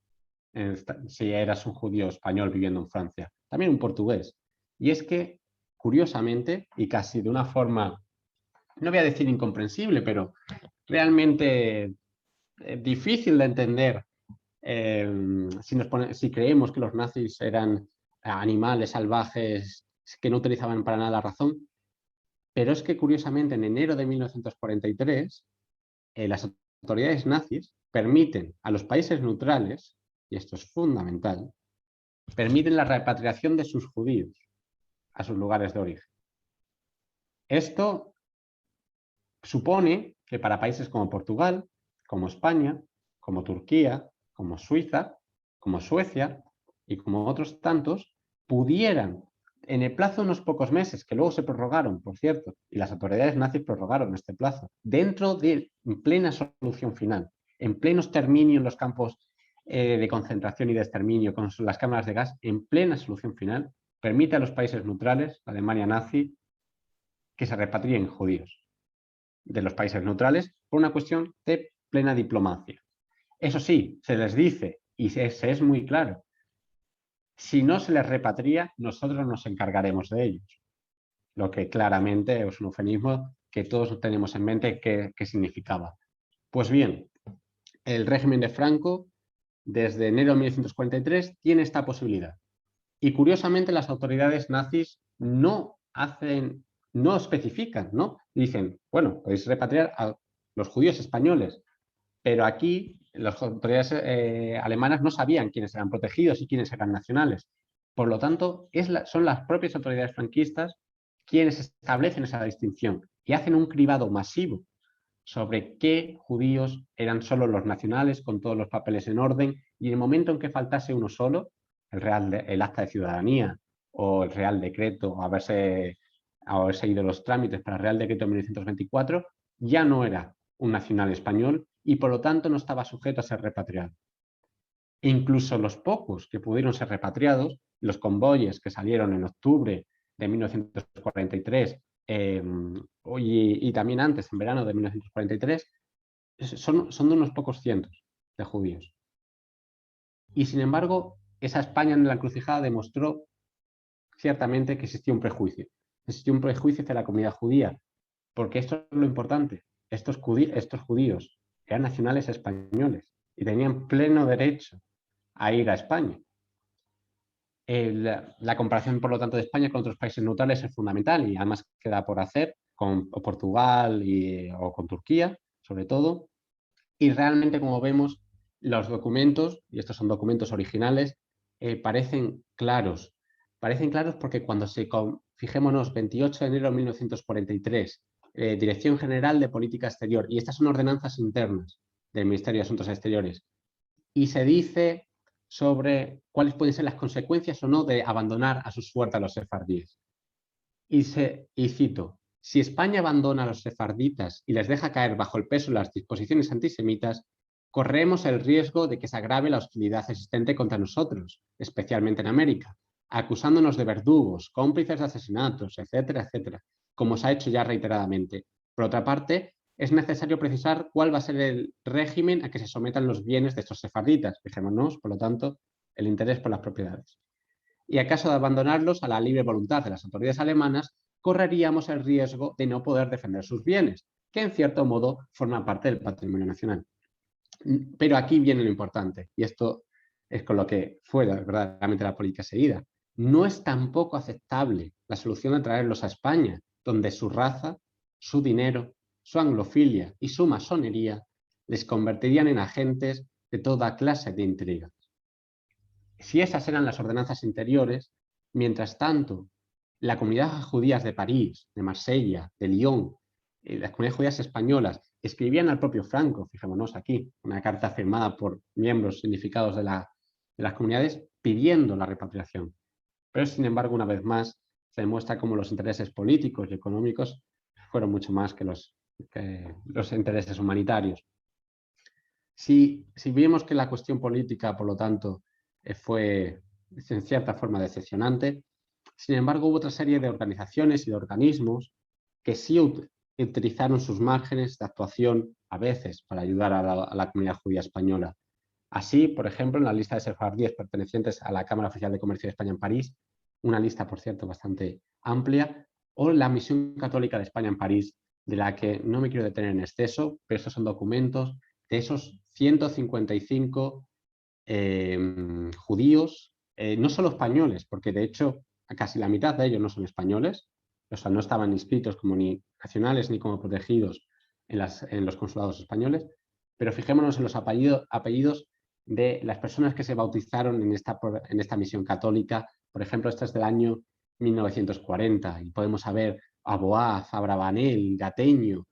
si eras un judío español viviendo en Francia, también un portugués. Y es que, curiosamente, y casi de una forma, no voy a decir incomprensible, pero realmente difícil de entender, si creemos que los nazis eran animales salvajes que no utilizaban para nada la razón, pero es que curiosamente en enero de 1943 las autoridades nazis permiten a los países neutrales, y esto es fundamental, permiten la repatriación de sus judíos a sus lugares de origen. Esto supone que para países como Portugal, como España, como Turquía, como Suiza, como Suecia y como otros tantos, pudieran, en el plazo de unos pocos meses, que luego se prorrogaron, por cierto, y las autoridades nazis prorrogaron este plazo, dentro de plena solución final, en pleno exterminio en los campos de concentración y de exterminio, con las cámaras de gas, en plena solución final, permite a los países neutrales, la Alemania nazi, que se repatrien judíos de los países neutrales por una cuestión de plena diplomacia. Eso sí, se les dice, y se es muy claro, si no se les repatria, nosotros nos encargaremos de ellos. Lo que claramente es un eufemismo que todos tenemos en mente qué significaba. Pues bien, el régimen de Franco, desde enero de 1943, tiene esta posibilidad. Y curiosamente las autoridades nazis no especifican, ¿no? Dicen, bueno, podéis repatriar a los judíos españoles, pero aquí las autoridades alemanas no sabían quiénes eran protegidos y quiénes eran nacionales. Por lo tanto, son las propias autoridades franquistas quienes establecen esa distinción y hacen un cribado masivo sobre qué judíos eran solo los nacionales, con todos los papeles en orden, Y en el momento en que faltase uno solo, el acta de ciudadanía o el Real Decreto, o haberse ido los trámites para el Real Decreto de 1924, ya no era un nacional español y por lo tanto no estaba sujeto a ser repatriado. E incluso los pocos que pudieron ser repatriados, los convoyes que salieron en octubre de 1943 y también antes, en verano de 1943, son de unos pocos cientos de judíos. Y sin embargo, esa España en la encrucijada demostró ciertamente que existía un prejuicio. Existía un prejuicio hacia la comunidad judía, porque esto es lo importante. Estos judíos eran nacionales españoles y tenían pleno derecho a ir a España. La comparación, por lo tanto, de España con otros países neutrales es fundamental y además queda por hacer con Portugal o con Turquía, sobre todo. Y realmente, como vemos, los documentos, y estos son documentos originales, parecen claros. Parecen claros porque cuando fijémonos, 28 de enero de 1943, Dirección General de Política Exterior, y estas son ordenanzas internas del Ministerio de Asuntos Exteriores, y se dice sobre cuáles pueden ser las consecuencias o no de abandonar a sus suerte a los sefardíes. Y cito, si España abandona a los sefarditas y les deja caer bajo el peso de las disposiciones antisemitas, corremos el riesgo de que se agrave la hostilidad existente contra nosotros, especialmente en América, acusándonos de verdugos, cómplices de asesinatos, etcétera, etcétera, como se ha hecho ya reiteradamente. Por otra parte, es necesario precisar cuál va a ser el régimen a que se sometan los bienes de estos sefarditas. Fijémonos, por lo tanto, el interés por las propiedades. Y a caso de abandonarlos a la libre voluntad de las autoridades alemanas, correríamos el riesgo de no poder defender sus bienes, que en cierto modo forman parte del patrimonio nacional. Pero aquí viene lo importante, y esto es con lo que fue verdaderamente la política seguida. No es tampoco aceptable la solución de traerlos a España, donde su raza, su dinero, su anglofilia y su masonería les convertirían en agentes de toda clase de intrigas. Si esas eran las ordenanzas interiores, mientras tanto, la comunidad judía de París, de Marsella, de Lyon, las comunidades judías españolas, escribían al propio Franco, fijémonos aquí, una carta firmada por miembros significados de las comunidades pidiendo la repatriación. Pero, sin embargo, una vez más, se demuestra cómo los intereses políticos y económicos fueron mucho más que los intereses humanitarios. Si vemos que la cuestión política, por lo tanto, fue en cierta forma decepcionante, sin embargo, hubo otra serie de organizaciones y de organismos que sí utilizaron sus márgenes de actuación a veces para ayudar a la comunidad judía española. Así, por ejemplo, en la lista de sefardíes pertenecientes a la Cámara Oficial de Comercio de España en París, una lista, por cierto, bastante amplia, o la Misión Católica de España en París, de la que no me quiero detener en exceso, pero estos son documentos de esos 155 judíos, no solo españoles, porque de hecho casi la mitad de ellos no son españoles, o sea, no estaban inscritos como ni nacionales ni como protegidos en los consulados españoles, pero fijémonos en los apellidos de las personas que se bautizaron en esta misión católica. Por ejemplo, esta es del año 1940 y podemos saber Aboaz, Abravanel, Gateño,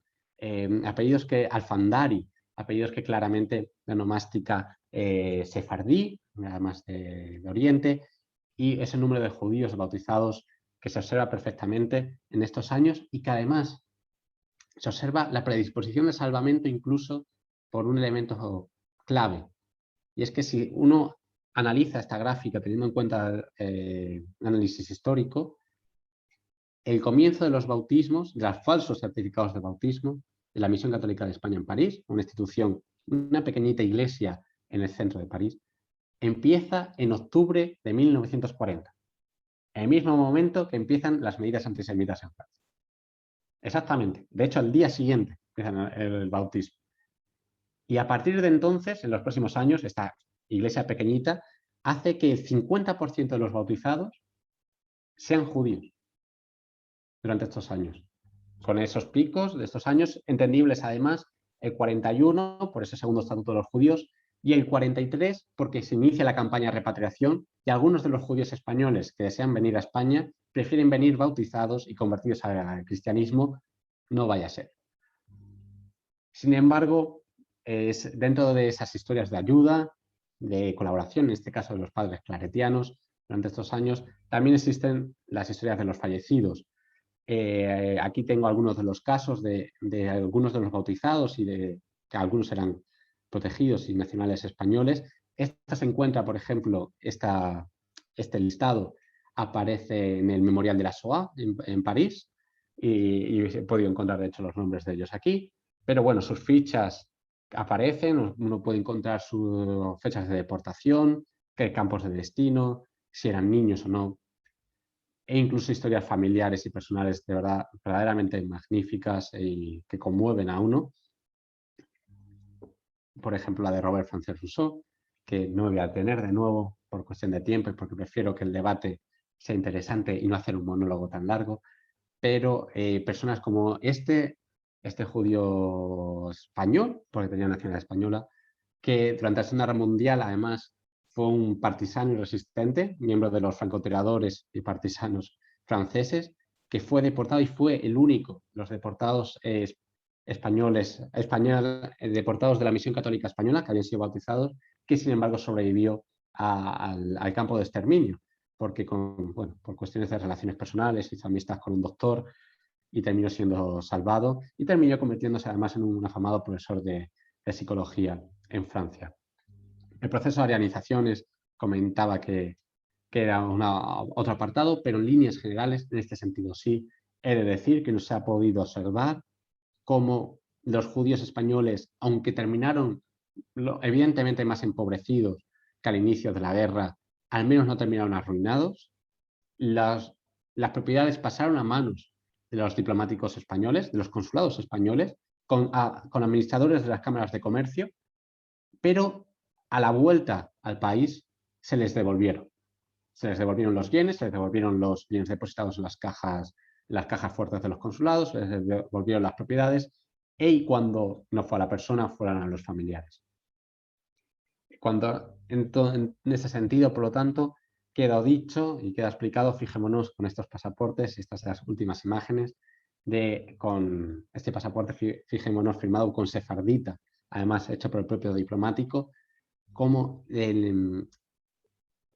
apellidos que Alfandari, apellidos que claramente la nomástica sefardí, además de Oriente, y ese número de judíos bautizados que se observa perfectamente en estos años y que además se observa la predisposición de salvamento incluso por un elemento clave. Y es que si uno analiza esta gráfica teniendo en cuenta el análisis histórico, el comienzo de los bautismos, de los falsos certificados de bautismo, de la Misión Católica de España en París, una institución, una pequeñita iglesia en el centro de París, empieza en octubre de 1940, en el mismo momento que empiezan las medidas antisemitas en Francia. Exactamente. De hecho, al día siguiente empiezan el bautismo. Y a partir de entonces, en los próximos años, esta iglesia pequeñita hace que el 50% de los bautizados sean judíos durante estos años. Con esos picos de estos años, entendibles además, el 41 por ese segundo estatuto de los judíos y el 43 porque se inicia la campaña de repatriación y algunos de los judíos españoles que desean venir a España prefieren venir bautizados y convertidos al cristianismo, no vaya a ser. Sin embargo, dentro de esas historias de ayuda, de colaboración, en este caso de los padres claretianos, durante estos años. También existen las historias de los fallecidos. Aquí tengo algunos de los casos de algunos de los bautizados y de que algunos eran protegidos y nacionales españoles. Esta se encuentra, por ejemplo, este listado aparece en el Memorial de la Shoah en París y he podido encontrar, de hecho, los nombres de ellos aquí. Pero bueno, sus fichas aparecen, uno puede encontrar sus fechas de deportación, qué campos de destino, si eran niños o no, e incluso historias familiares y personales de verdad verdaderamente magníficas y que conmueven a uno. Por ejemplo, la de Robert Francis Rousseau, que no me voy a tener de nuevo por cuestión de tiempo y porque prefiero que el debate sea interesante y no hacer un monólogo tan largo, pero personas como este judío español, porque tenía nacionalidad española, que durante la Segunda Guerra Mundial además fue un partisano y resistente, miembro de los francotiradores y partisanos franceses, que fue deportado y fue el único, los deportados deportados de la Misión Católica Española, que habían sido bautizados, que sin embargo sobrevivió al campo de exterminio, porque por cuestiones de relaciones personales hizo amistad con un doctor y terminó siendo salvado y terminó convirtiéndose además en un afamado profesor de psicología en Francia. El proceso de arianización comentaba que era otro apartado, pero en líneas generales, en este sentido sí, he de decir que no se ha podido observar cómo los judíos españoles, aunque terminaron evidentemente más empobrecidos que al inicio de la guerra, al menos no terminaron arruinados. Las propiedades pasaron a manos de los diplomáticos españoles, de los consulados españoles, con administradores de las cámaras de comercio, pero a la vuelta al país se les devolvieron. Se les devolvieron los bienes, se les devolvieron los bienes depositados en las cajas fuertes de los consulados, se les devolvieron las propiedades y cuando no fue a la persona, fueron a los familiares. En ese sentido, por lo tanto, queda dicho y queda explicado, fijémonos con estos pasaportes, estas son las últimas imágenes, con este pasaporte, fijémonos, firmado con sefardita, además hecho por el propio diplomático, como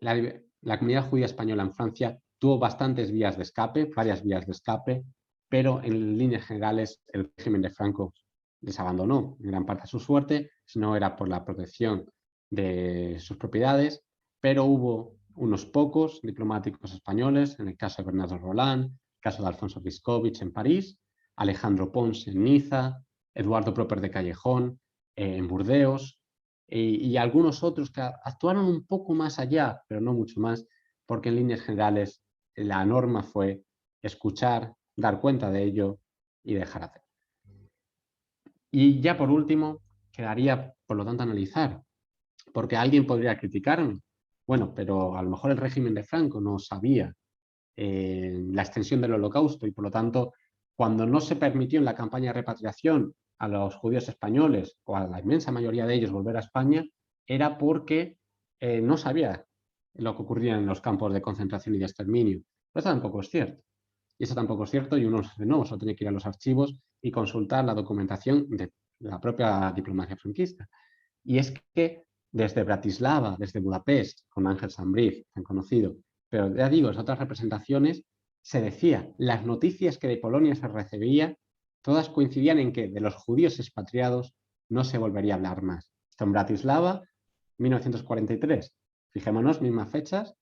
la comunidad judía española en Francia tuvo bastantes vías de escape, varias vías de escape, pero en líneas generales el régimen de Franco les abandonó en gran parte a su suerte, si no era por la protección de sus propiedades, pero hubo unos pocos diplomáticos españoles, en el caso de Bernardo Roland, el caso de Alfonso Viscovich en París, Alejandro Pons en Niza, Eduardo Proper de Callejón en Burdeos, y algunos otros que actuaron un poco más allá, pero no mucho más, porque en líneas generales la norma fue escuchar, dar cuenta de ello y dejar hacer. Y ya por último, quedaría, por lo tanto, analizar, porque alguien podría criticarme, bueno, pero a lo mejor el régimen de Franco no sabía la extensión del Holocausto y, por lo tanto, cuando no se permitió en la campaña de repatriación a los judíos españoles o a la inmensa mayoría de ellos volver a España, era porque no sabía lo que ocurría en los campos de concentración y de exterminio. Pero eso tampoco es cierto. Y eso tampoco es cierto y uno de nuevo solo tiene que ir a los archivos y consultar la documentación de la propia diplomacia franquista. Y es que desde Bratislava, desde Budapest, con Ángel Sambriz, tan conocido, pero ya digo, en otras representaciones se decía, las noticias que de Polonia se recibía, todas coincidían en que de los judíos expatriados no se volvería a hablar más. Esto en Bratislava, 1943. Fijémonos, mismas fechas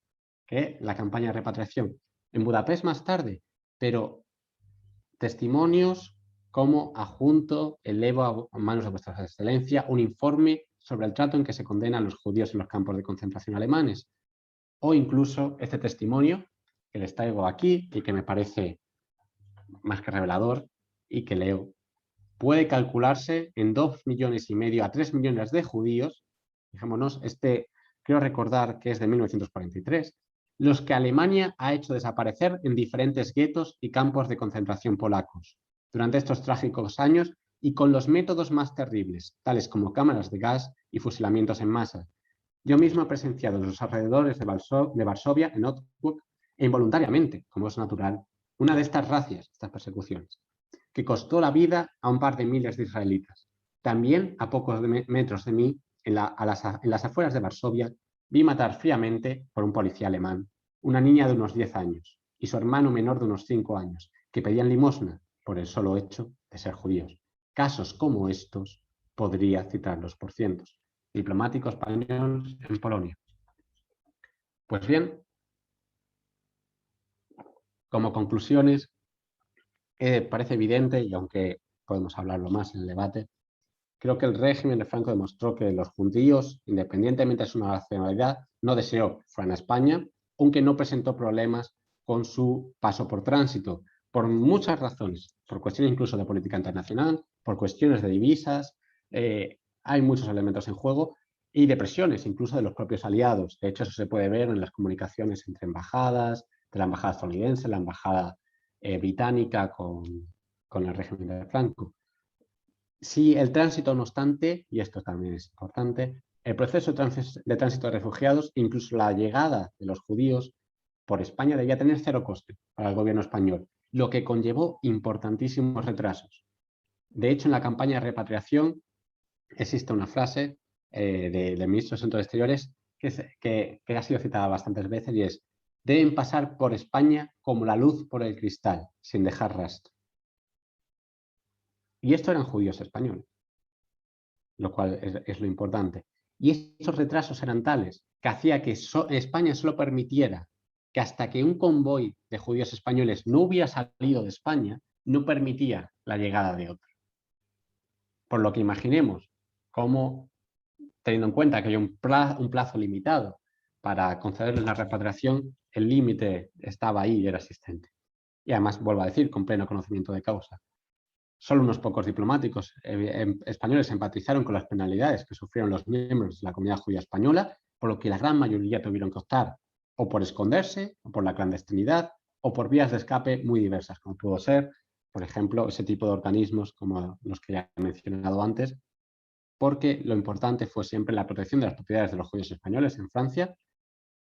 que la campaña de repatriación. En Budapest más tarde, pero testimonios como adjunto elevo a manos de vuestra excelencia un informe sobre el trato en que se condenan los judíos en los campos de concentración alemanes. O incluso este testimonio que les traigo aquí y que me parece más que revelador y que leo. Puede calcularse en 2,5 millones a 3 millones de judíos, fijémonos, creo recordar que es de 1943, los que Alemania ha hecho desaparecer en diferentes guetos y campos de concentración polacos durante estos trágicos años y con los métodos más terribles, tales como cámaras de gas y fusilamientos en masa. Yo mismo he presenciado en los alrededores de Varsovia, en Otwock, e involuntariamente, como es natural, una de estas racias, estas persecuciones, que costó la vida a un par de miles de israelitas. También, a pocos metros de mí, en las afueras de Varsovia, vi matar fríamente por un policía alemán una niña de unos 10 años y su hermano menor de unos 5 años, que pedían limosna por el solo hecho de ser judíos. Casos como estos podría citarlos por cientos. Diplomático español en Polonia. Pues bien, como conclusiones, parece evidente, y aunque podemos hablarlo más en el debate, creo que el régimen de Franco demostró que los judíos, independientemente de su nacionalidad, no deseó que fueran a España, aunque no presentó problemas con su paso por tránsito, por muchas razones, por cuestiones incluso de política internacional, por cuestiones de divisas, hay muchos elementos en juego, y de presiones incluso de los propios aliados. De hecho, eso se puede ver en las comunicaciones entre embajadas, de la embajada estadounidense, la embajada británica con el régimen de Franco. Si el tránsito, no obstante, y esto también es importante, el proceso de tránsito de refugiados, incluso la llegada de los judíos por España, debía tener cero coste para el gobierno español, lo que conllevó importantísimos retrasos. De hecho, en la campaña de repatriación existe una frase del ministro de Asuntos Exteriores que ha sido citada bastantes veces y es: deben pasar por España como la luz por el cristal, sin dejar rastro. Y estos eran judíos españoles, lo cual es lo importante. Y estos retrasos eran tales que hacía que España solo permitiera que hasta que un convoy de judíos españoles no hubiera salido de España, no permitía la llegada de otro. Por lo que imaginemos cómo, teniendo en cuenta que hay un plazo limitado para concederles la repatriación, el límite estaba ahí y era existente. Y además, vuelvo a decir, con pleno conocimiento de causa. Solo unos pocos diplomáticos españoles empatizaron con las penalidades que sufrieron los miembros de la comunidad judía española, por lo que la gran mayoría tuvieron que optar o por esconderse, o por la clandestinidad, o por vías de escape muy diversas, como pudo ser, por ejemplo, ese tipo de organismos como los que ya he mencionado antes, porque lo importante fue siempre la protección de las propiedades de los judíos españoles en Francia,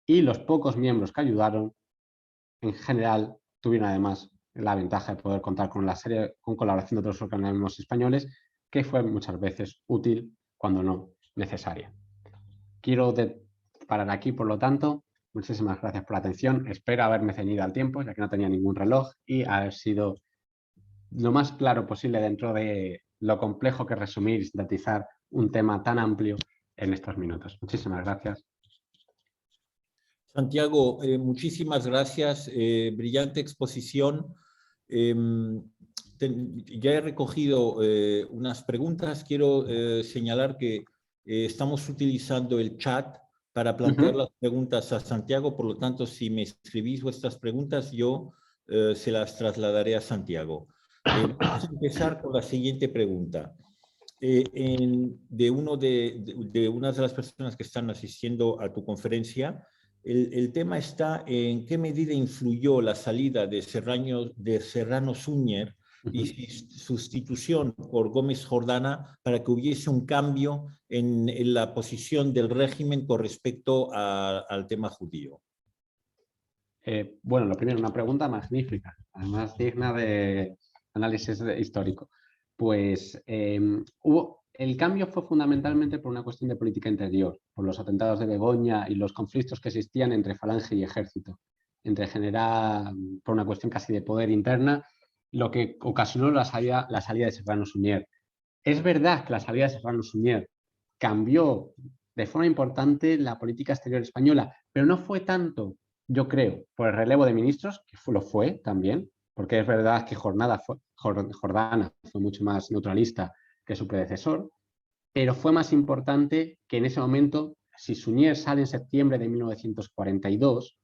y los pocos miembros que ayudaron, en general, tuvieron además la ventaja de poder contar con colaboración de otros organismos españoles, que fue muchas veces útil, cuando no necesaria. Quiero parar aquí, por lo tanto. Muchísimas gracias por la atención. Espero haberme ceñido al tiempo, ya que no tenía ningún reloj, y haber sido lo más claro posible dentro de lo complejo que es resumir y sintetizar un tema tan amplio en estos minutos. Muchísimas gracias. Santiago, muchísimas gracias. Brillante exposición. Ya he recogido unas preguntas. Quiero señalar que estamos utilizando el chat para plantear las preguntas a Santiago. Por lo tanto, si me escribís vuestras preguntas, yo se las trasladaré a Santiago. Vamos a empezar con la siguiente pregunta. De una de las personas que están asistiendo a tu conferencia, el tema está en qué medida influyó la salida de Serrano Suñer y su sustitución por Gómez Jordana para que hubiese un cambio en la posición del régimen con respecto al tema judío. Bueno, lo primero, una pregunta magnífica, además digna de análisis histórico. Pues el cambio fue fundamentalmente por una cuestión de política interior, por los atentados de Begoña y los conflictos que existían entre falange y ejército, entre general, por una cuestión casi de poder interna, lo que ocasionó la salida de Serrano Suñer. Es verdad que la salida de Serrano Suñer cambió de forma importante la política exterior española, pero no fue tanto, yo creo, por el relevo de ministros, que lo fue también, porque es verdad que Jordana fue mucho más neutralista que su predecesor, pero fue más importante que en ese momento, si Suñer sale en septiembre de 1942,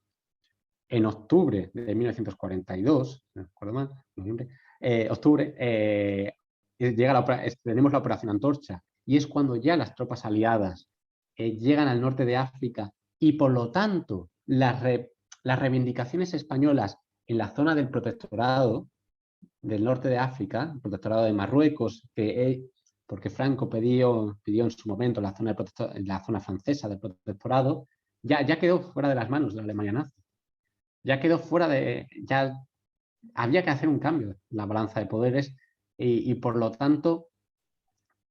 en octubre de 1942, no recuerdo mal, noviembre, tenemos la Operación Antorcha, y es cuando ya las tropas aliadas llegan al norte de África, y por lo tanto las reivindicaciones españolas en la zona del protectorado del norte de África, el protectorado de Marruecos, porque Franco pidió en su momento la zona francesa del protectorado, ya quedó fuera de las manos de la Alemania nazi. Ya quedó fuera ya había que hacer un cambio en la balanza de poderes y por lo tanto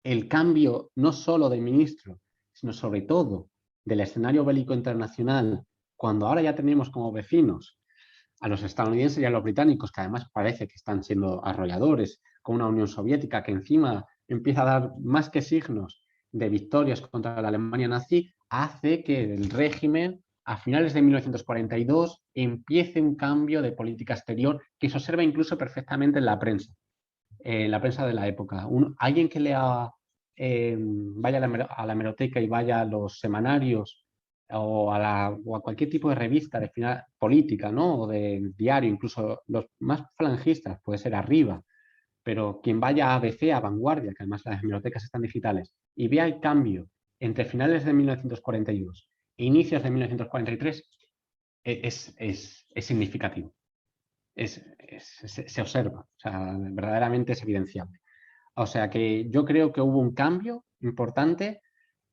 el cambio no solo de ministro, sino sobre todo del escenario bélico internacional, cuando ahora ya tenemos como vecinos a los estadounidenses y a los británicos, que además parece que están siendo arrolladores, con una Unión Soviética que encima empieza a dar más que signos de victorias contra la Alemania nazi, hace que el régimen, a finales de 1942, empiece un cambio de política exterior que se observa incluso perfectamente en la prensa de la época. Alguien que lea, vaya a la hemeroteca y vaya a los semanarios o a cualquier tipo de revista de política, ¿no? O de diario, incluso los más falangistas, puede ser Arriba, pero quien vaya a ABC, a Vanguardia, que además las hemerotecas están digitales, y vea el cambio entre finales de 1942 e inicios de 1943, es significativo. Se observa, o sea, verdaderamente es evidenciable. O sea que yo creo que hubo un cambio importante,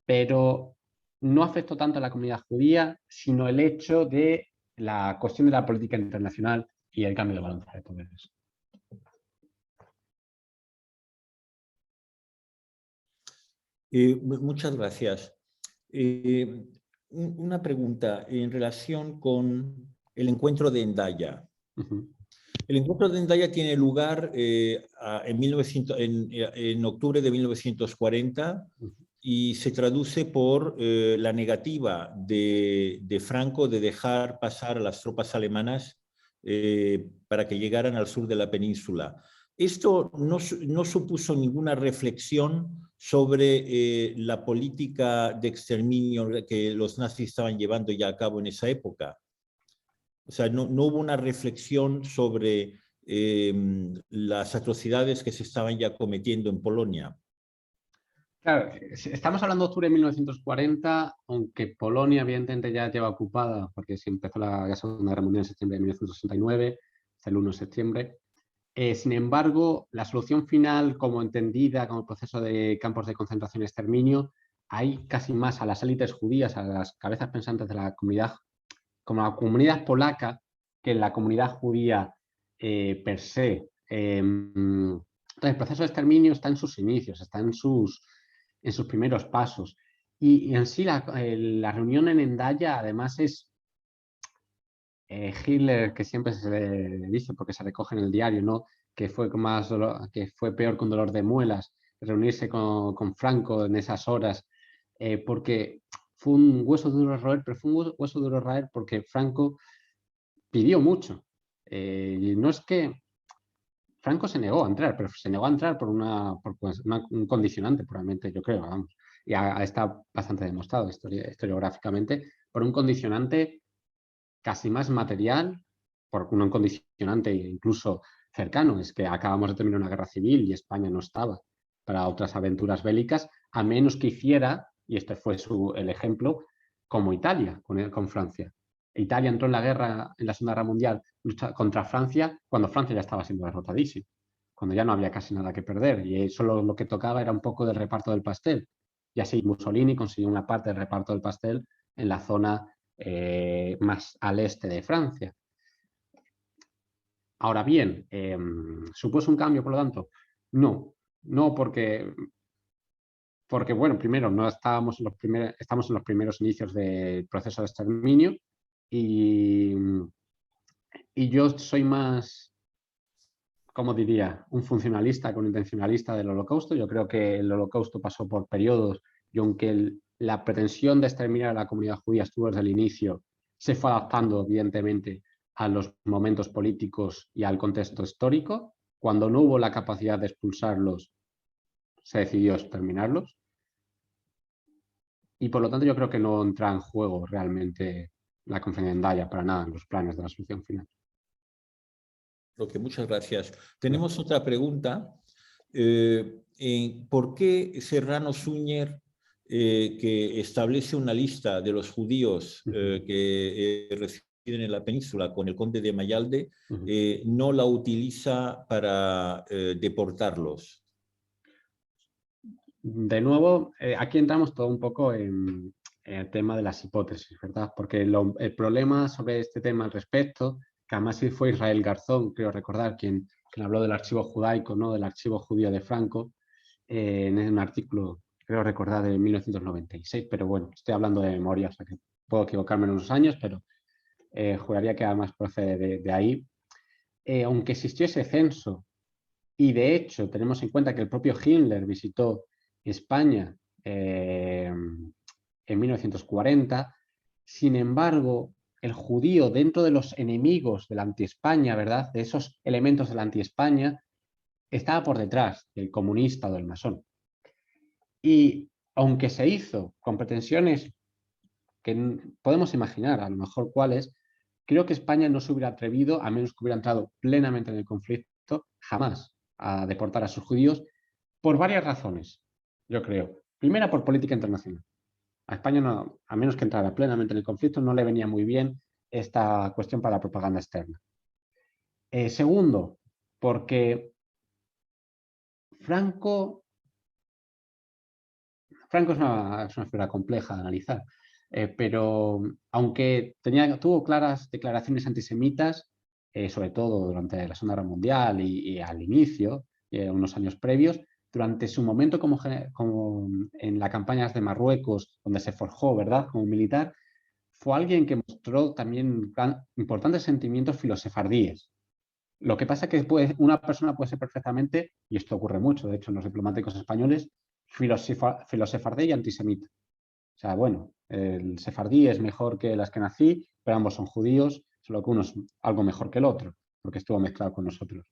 pero no afectó tanto a la comunidad judía, sino el hecho de la cuestión de la política internacional y el cambio de balanza de poderes. Muchas gracias. Una pregunta en relación con el encuentro de Hendaya. El encuentro de Hendaya tiene lugar en octubre de 1940 y se traduce por la negativa de Franco de dejar pasar a las tropas alemanas para que llegaran al sur de la península. Esto no supuso ninguna reflexión sobre la política de exterminio que los nazis estaban llevando ya a cabo en esa época. O sea, no hubo una reflexión sobre las atrocidades que se estaban ya cometiendo en Polonia. Claro, estamos hablando de octubre de 1940, aunque Polonia evidentemente ya lleva ocupada, porque se empezó la Segunda Guerra Mundial en septiembre de 1969, hasta el 1 de septiembre. Sin embargo, la solución final, como entendida como el proceso de campos de concentración y exterminio, hay casi más a las élites judías, a las cabezas pensantes de la comunidad, como la comunidad polaca, que en la comunidad judía per se. Entonces, el proceso de exterminio está en sus inicios, está en sus primeros pasos. Y en sí, la reunión en Hendaya, además, es Hitler, que siempre se le dice, porque se recoge en el diario, ¿no? Que fue peor que un dolor de muelas reunirse con Franco en esas horas, porque fue un hueso duro roer, pero fue un hueso duro roer porque Franco pidió mucho. Y no es que Franco se negó a entrar, pero se negó a entrar por un condicionante, probablemente, yo creo, vamos. Y está bastante demostrado historiográficamente, por un condicionante casi más material, por un condicionante incluso cercano, es que acabamos de terminar una guerra civil y España no estaba para otras aventuras bélicas, a menos que hiciera, y este fue el ejemplo, como Italia con Francia. Italia entró en la Segunda Guerra Mundial contra Francia cuando Francia ya estaba siendo derrotadísima, cuando ya no había casi nada que perder, y solo lo que tocaba era un poco del reparto del pastel. Y así Mussolini consiguió una parte del reparto del pastel en la zona más al este de Francia. Ahora bien, ¿supuso un cambio, por lo tanto? No porque bueno, primero, no estamos en los primeros inicios del proceso de exterminio y yo soy más, ¿cómo diría?, un funcionalista que un intencionalista del Holocausto. Yo creo que el Holocausto pasó por periodos y aunque la pretensión de exterminar a la comunidad judía estuvo desde el inicio, se fue adaptando, evidentemente, a los momentos políticos y al contexto histórico. Cuando no hubo la capacidad de expulsarlos, se decidió exterminarlos. Y por lo tanto yo creo que no entra en juego realmente la conferencia de Hendaya para nada en los planes de la solución final. Ok, muchas gracias. Tenemos otra pregunta. ¿Por qué Serrano Suñer, que establece una lista de los judíos que residen en la península con el conde de Mayalde, no la utiliza para deportarlos? De nuevo, aquí entramos todo un poco en el tema de las hipótesis, ¿verdad? Porque el problema sobre este tema al respecto, que además sí fue Israel Garzón, creo recordar, quien habló del archivo judaico, ¿no? Del archivo judío de Franco, en un artículo creo recordar de 1996, pero bueno, estoy hablando de memoria, o sea que puedo equivocarme en unos años, pero juraría que además procede de ahí. Aunque existió ese censo, y de hecho tenemos en cuenta que el propio Himmler visitó España en 1940, sin embargo, el judío dentro de los enemigos de la anti-España, ¿verdad? De esos elementos de la anti-España, estaba por detrás del comunista o del masón. Y aunque se hizo con pretensiones que podemos imaginar a lo mejor cuáles, creo que España no se hubiera atrevido, a menos que hubiera entrado plenamente en el conflicto, jamás a deportar a sus judíos, por varias razones, yo creo. Primera, por política internacional. A España, no, a menos que entrara plenamente en el conflicto, no le venía muy bien esta cuestión para la propaganda externa. Segundo, porque Franco es una figura compleja de analizar, pero aunque tuvo claras declaraciones antisemitas, sobre todo durante la Segunda Guerra Mundial y al inicio, unos años previos, durante su momento como en las campañas de Marruecos, donde se forjó, ¿verdad?, como militar, fue alguien que mostró también importantes sentimientos filosefardíes. Lo que pasa es que una persona puede ser perfectamente, y esto ocurre mucho, de hecho, en los diplomáticos españoles, filosefardí y antisemita. O sea, bueno, el sefardí es mejor que el askenazí, pero ambos son judíos, solo que uno es algo mejor que el otro, porque estuvo mezclado con nosotros.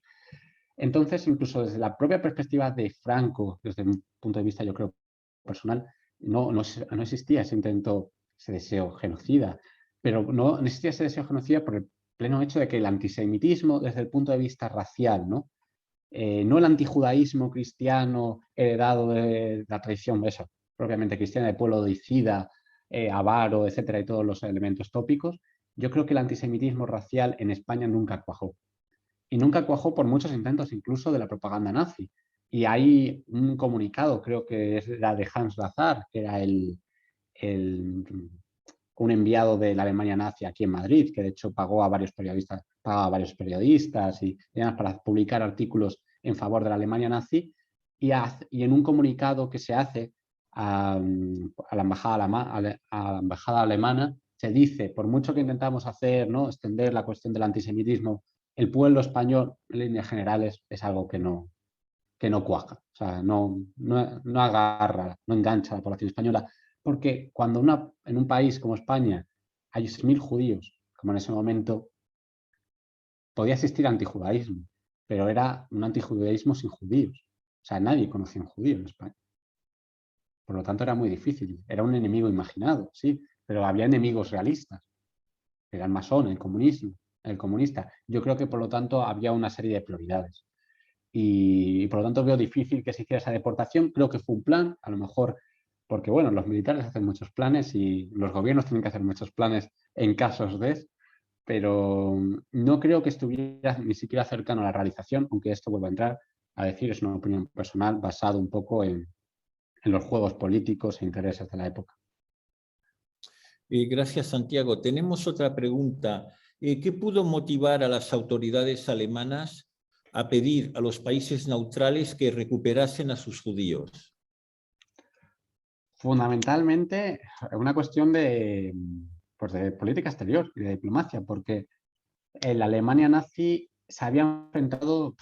Entonces, incluso desde la propia perspectiva de Franco, desde un punto de vista, yo creo, personal, no existía ese intento, ese deseo genocida, pero no existía ese deseo genocida por el pleno hecho de que el antisemitismo, desde el punto de vista racial, ¿no? No el antijudaísmo cristiano heredado de la tradición, eso, propiamente cristiana, de pueblo deicida, avaro, etcétera, y todos los elementos tópicos, yo creo que el antisemitismo racial en España nunca cuajó. Y nunca cuajó por muchos intentos incluso de la propaganda nazi. Y hay un comunicado, creo que es la de Hans Lazar, que era un enviado de la Alemania nazi aquí en Madrid, que de hecho pagaba a varios periodistas y demás para publicar artículos en favor de la Alemania nazi, y en un comunicado que se hace a la embajada alemana, se dice, por mucho que intentamos hacer, ¿no?, extender la cuestión del antisemitismo, el pueblo español, en líneas generales, es algo que no cuaja, o sea, no agarra, no engancha a la población española, porque cuando en un país como España hay 6.000 judíos, como en ese momento, podía existir antijudaísmo, pero era un antijudaísmo sin judíos. O sea, nadie conocía a un judío en España. Por lo tanto, era muy difícil. Era un enemigo imaginado, sí, pero había enemigos realistas. Era el masón, el comunista. Yo creo que, por lo tanto, había una serie de prioridades. Y por lo tanto veo difícil que se hiciera esa deportación. Creo que fue un plan, a lo mejor, porque bueno, los militares hacen muchos planes y los gobiernos tienen que hacer muchos planes en casos de, pero no creo que estuviera ni siquiera cercano a la realización, aunque esto vuelva a entrar a decir, es una opinión personal basada un poco en los juegos políticos e intereses de la época. Gracias, Santiago. Tenemos otra pregunta. ¿Qué pudo motivar a las autoridades alemanas a pedir a los países neutrales que recuperasen a sus judíos? Fundamentalmente, una cuestión pues de política exterior y de diplomacia, porque en la Alemania nazi se había enfrentado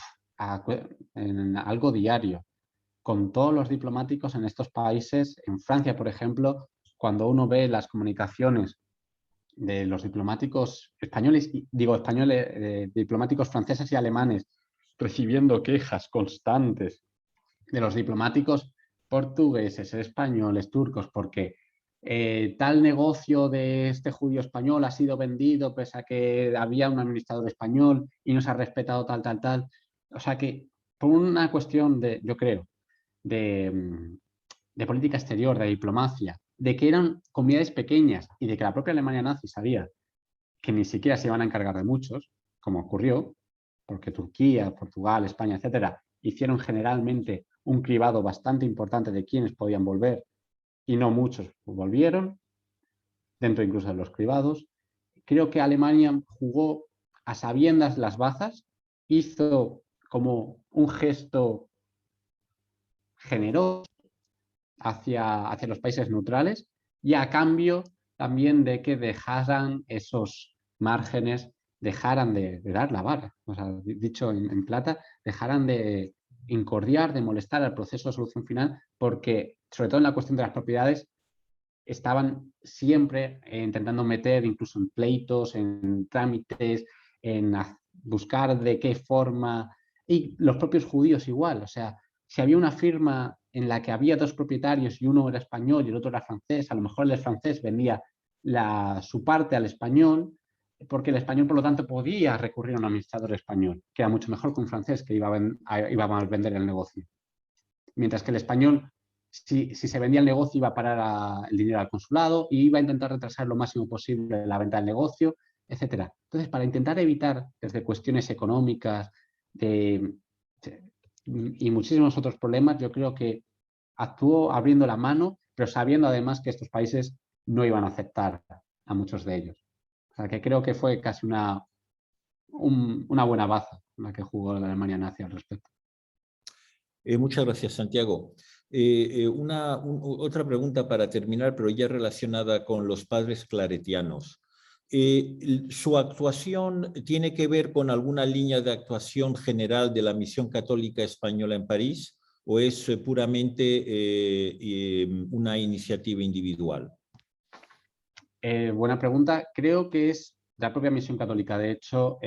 en algo diario con todos los diplomáticos en estos países. En Francia, por ejemplo, cuando uno ve las comunicaciones de los diplomáticos españoles, diplomáticos franceses y alemanes, recibiendo quejas constantes de los diplomáticos portugueses, españoles, turcos, porque tal negocio de este judío español ha sido vendido pese a que había un administrador español y no se ha respetado tal. O sea que por una cuestión yo creo, de política exterior, de diplomacia, de que eran comunidades pequeñas y de que la propia Alemania nazi sabía que ni siquiera se iban a encargar de muchos, como ocurrió, porque Turquía, Portugal, España, etcétera, hicieron generalmente un cribado bastante importante de quienes podían volver y no muchos volvieron, dentro incluso de los cribados. Creo que Alemania jugó a sabiendas las bazas, hizo como un gesto generoso, hacia los países neutrales y a cambio también de que dejaran esos márgenes, dejaran de dar la vara, o sea, dicho en plata, dejaran de incordiar, de molestar al proceso de solución final, porque, sobre todo en la cuestión de las propiedades, estaban siempre intentando meter incluso en pleitos, en trámites, en buscar de qué forma, y los propios judíos igual, o sea, si había una firma en la que había dos propietarios y uno era español y el otro era francés, a lo mejor el francés vendía su parte al español, porque el español, por lo tanto, podía recurrir a un administrador español, que era mucho mejor que un francés que iba a vender el negocio. Mientras que el español, si se vendía el negocio, iba a parar el dinero al consulado y iba a intentar retrasar lo máximo posible la venta del negocio, etcétera. Entonces, para intentar evitar desde cuestiones económicas y muchísimos otros problemas, yo creo que actuó abriendo la mano, pero sabiendo además que estos países no iban a aceptar a muchos de ellos. O sea, que creo que fue casi una buena baza la que jugó la Alemania nazi al respecto. Muchas gracias, Santiago. Otra pregunta para terminar, pero ya relacionada con los padres claretianos. ¿Su actuación tiene que ver con alguna línea de actuación general de la Misión Católica Española en París o es puramente una iniciativa individual? Buena pregunta. Creo que es la propia Misión Católica. De hecho,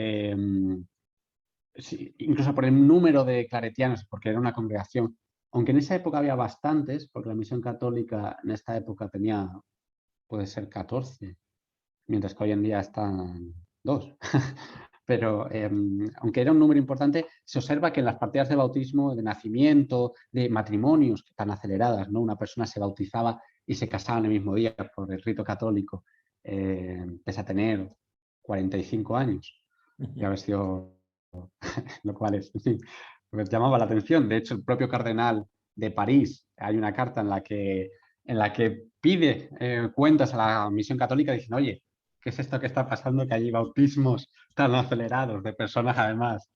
sí, incluso por el número de claretianos, porque era una congregación, aunque en esa época había bastantes, porque la Misión Católica en esta época tenía, puede ser 14, mientras que hoy en día están 2. Pero aunque era un número importante, se observa que en las partidas de bautismo, de nacimiento, de matrimonios tan aceleradas, ¿no? Una persona se bautizaba y se casaba en el mismo día por el rito católico, pese a tener 45 años y haber sido, lo cual es, en fin, pues llamaba la atención. De hecho, el propio cardenal de París, hay una carta en la que pide cuentas a la Misión Católica diciendo, oye, ¿qué es esto que está pasando? Que hay bautismos tan acelerados de personas además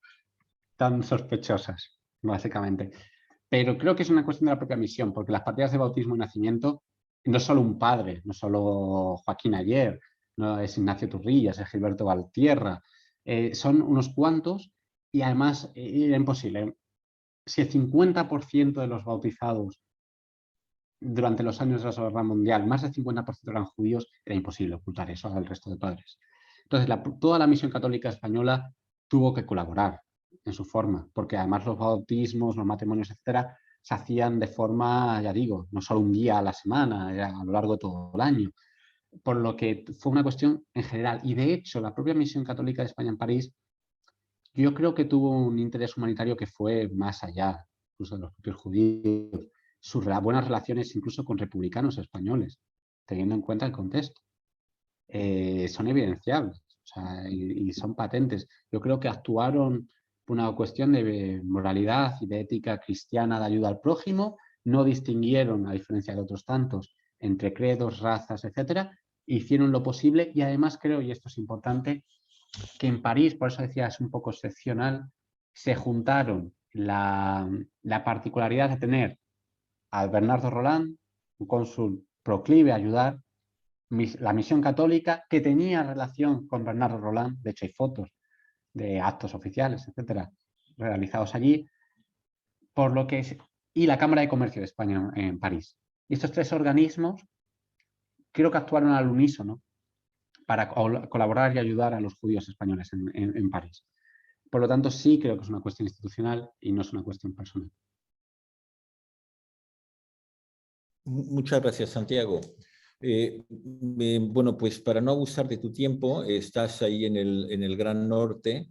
tan sospechosas, básicamente. Pero creo que es una cuestión de la propia misión, porque las partidas de bautismo y nacimiento no es solo un padre, no es solo Joaquín Ayer, no es Ignacio Turrillas, es Gilberto Valtierra, son unos cuantos y además era imposible. Si el 50% de los bautizados durante los años de la Segunda Guerra Mundial, más del 50% eran judíos, era imposible ocultar eso al resto de padres. Entonces, toda la misión católica española tuvo que colaborar en su forma, porque además los bautismos, los matrimonios, etcétera, se hacían de forma, ya digo, no solo un día a la semana, era a lo largo de todo el año. Por lo que fue una cuestión en general. Y de hecho, la propia misión católica de España en París, yo creo que tuvo un interés humanitario que fue más allá, incluso de los propios judíos, sus buenas relaciones incluso con republicanos españoles, teniendo en cuenta el contexto. Son evidenciables, o sea, y son patentes. Yo creo que actuaron por una cuestión de moralidad y de ética cristiana de ayuda al prójimo, no distinguieron, a diferencia de otros tantos, entre credos, razas, etcétera, hicieron lo posible y además creo, y esto es importante, que en París, por eso decía, es un poco excepcional, se juntaron la particularidad de tener a Bernardo Roland, un cónsul proclive a ayudar, la misión católica que tenía relación con Bernardo Roland, de hecho hay fotos de actos oficiales, etcétera, realizados allí, por lo que y la Cámara de Comercio de España en París. Y estos tres organismos creo que actuaron al unísono para colaborar y ayudar a los judíos españoles en París. Por lo tanto, sí creo que es una cuestión institucional y no es una cuestión personal. Muchas gracias, Santiago. Bueno, pues para no abusar de tu tiempo, estás ahí en el Gran Norte.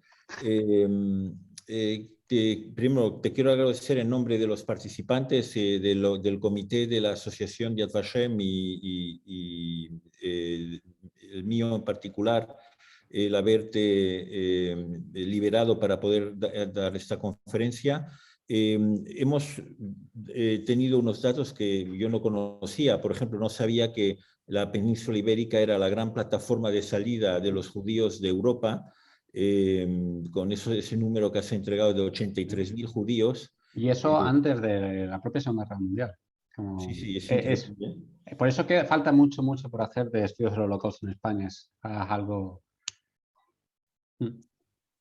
Primero, te quiero agradecer en nombre de los participantes del comité de la Asociación Yad Vashem y el mío en particular, el haberte liberado para poder dar esta conferencia. Hemos tenido unos datos que yo no conocía. Por ejemplo, no sabía que la península ibérica era la gran plataforma de salida de los judíos de Europa, con ese número que has entregado de 83.000 judíos. Y eso antes de la propia Segunda Guerra Mundial. Sí, es interesante. Por eso que falta mucho por hacer de estudios del Holocausto en España. Es algo...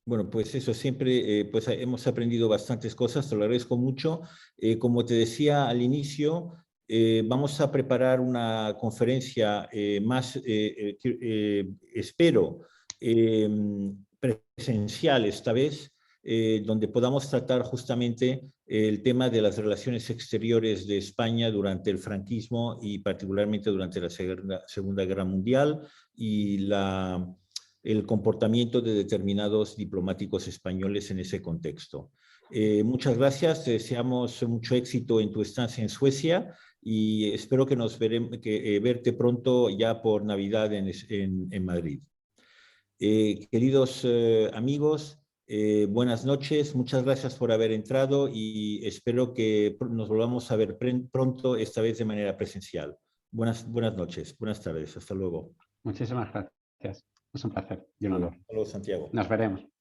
Bueno, pues eso, siempre pues hemos aprendido bastantes cosas, te lo agradezco mucho. Como te decía al inicio, vamos a preparar una conferencia más, espero, presencial esta vez, donde podamos tratar justamente el tema de las relaciones exteriores de España durante el franquismo y particularmente durante la Segunda Guerra Mundial y el comportamiento de determinados diplomáticos españoles en ese contexto. Muchas gracias, te deseamos mucho éxito en tu estancia en Suecia y espero que verte pronto ya por Navidad en Madrid. Queridos amigos, buenas noches, muchas gracias por haber entrado y espero que nos volvamos a ver pronto, esta vez de manera presencial. Buenas noches, buenas tardes, hasta luego. Muchísimas gracias. Es un placer y un honor. Hasta luego, Santiago. Nos veremos.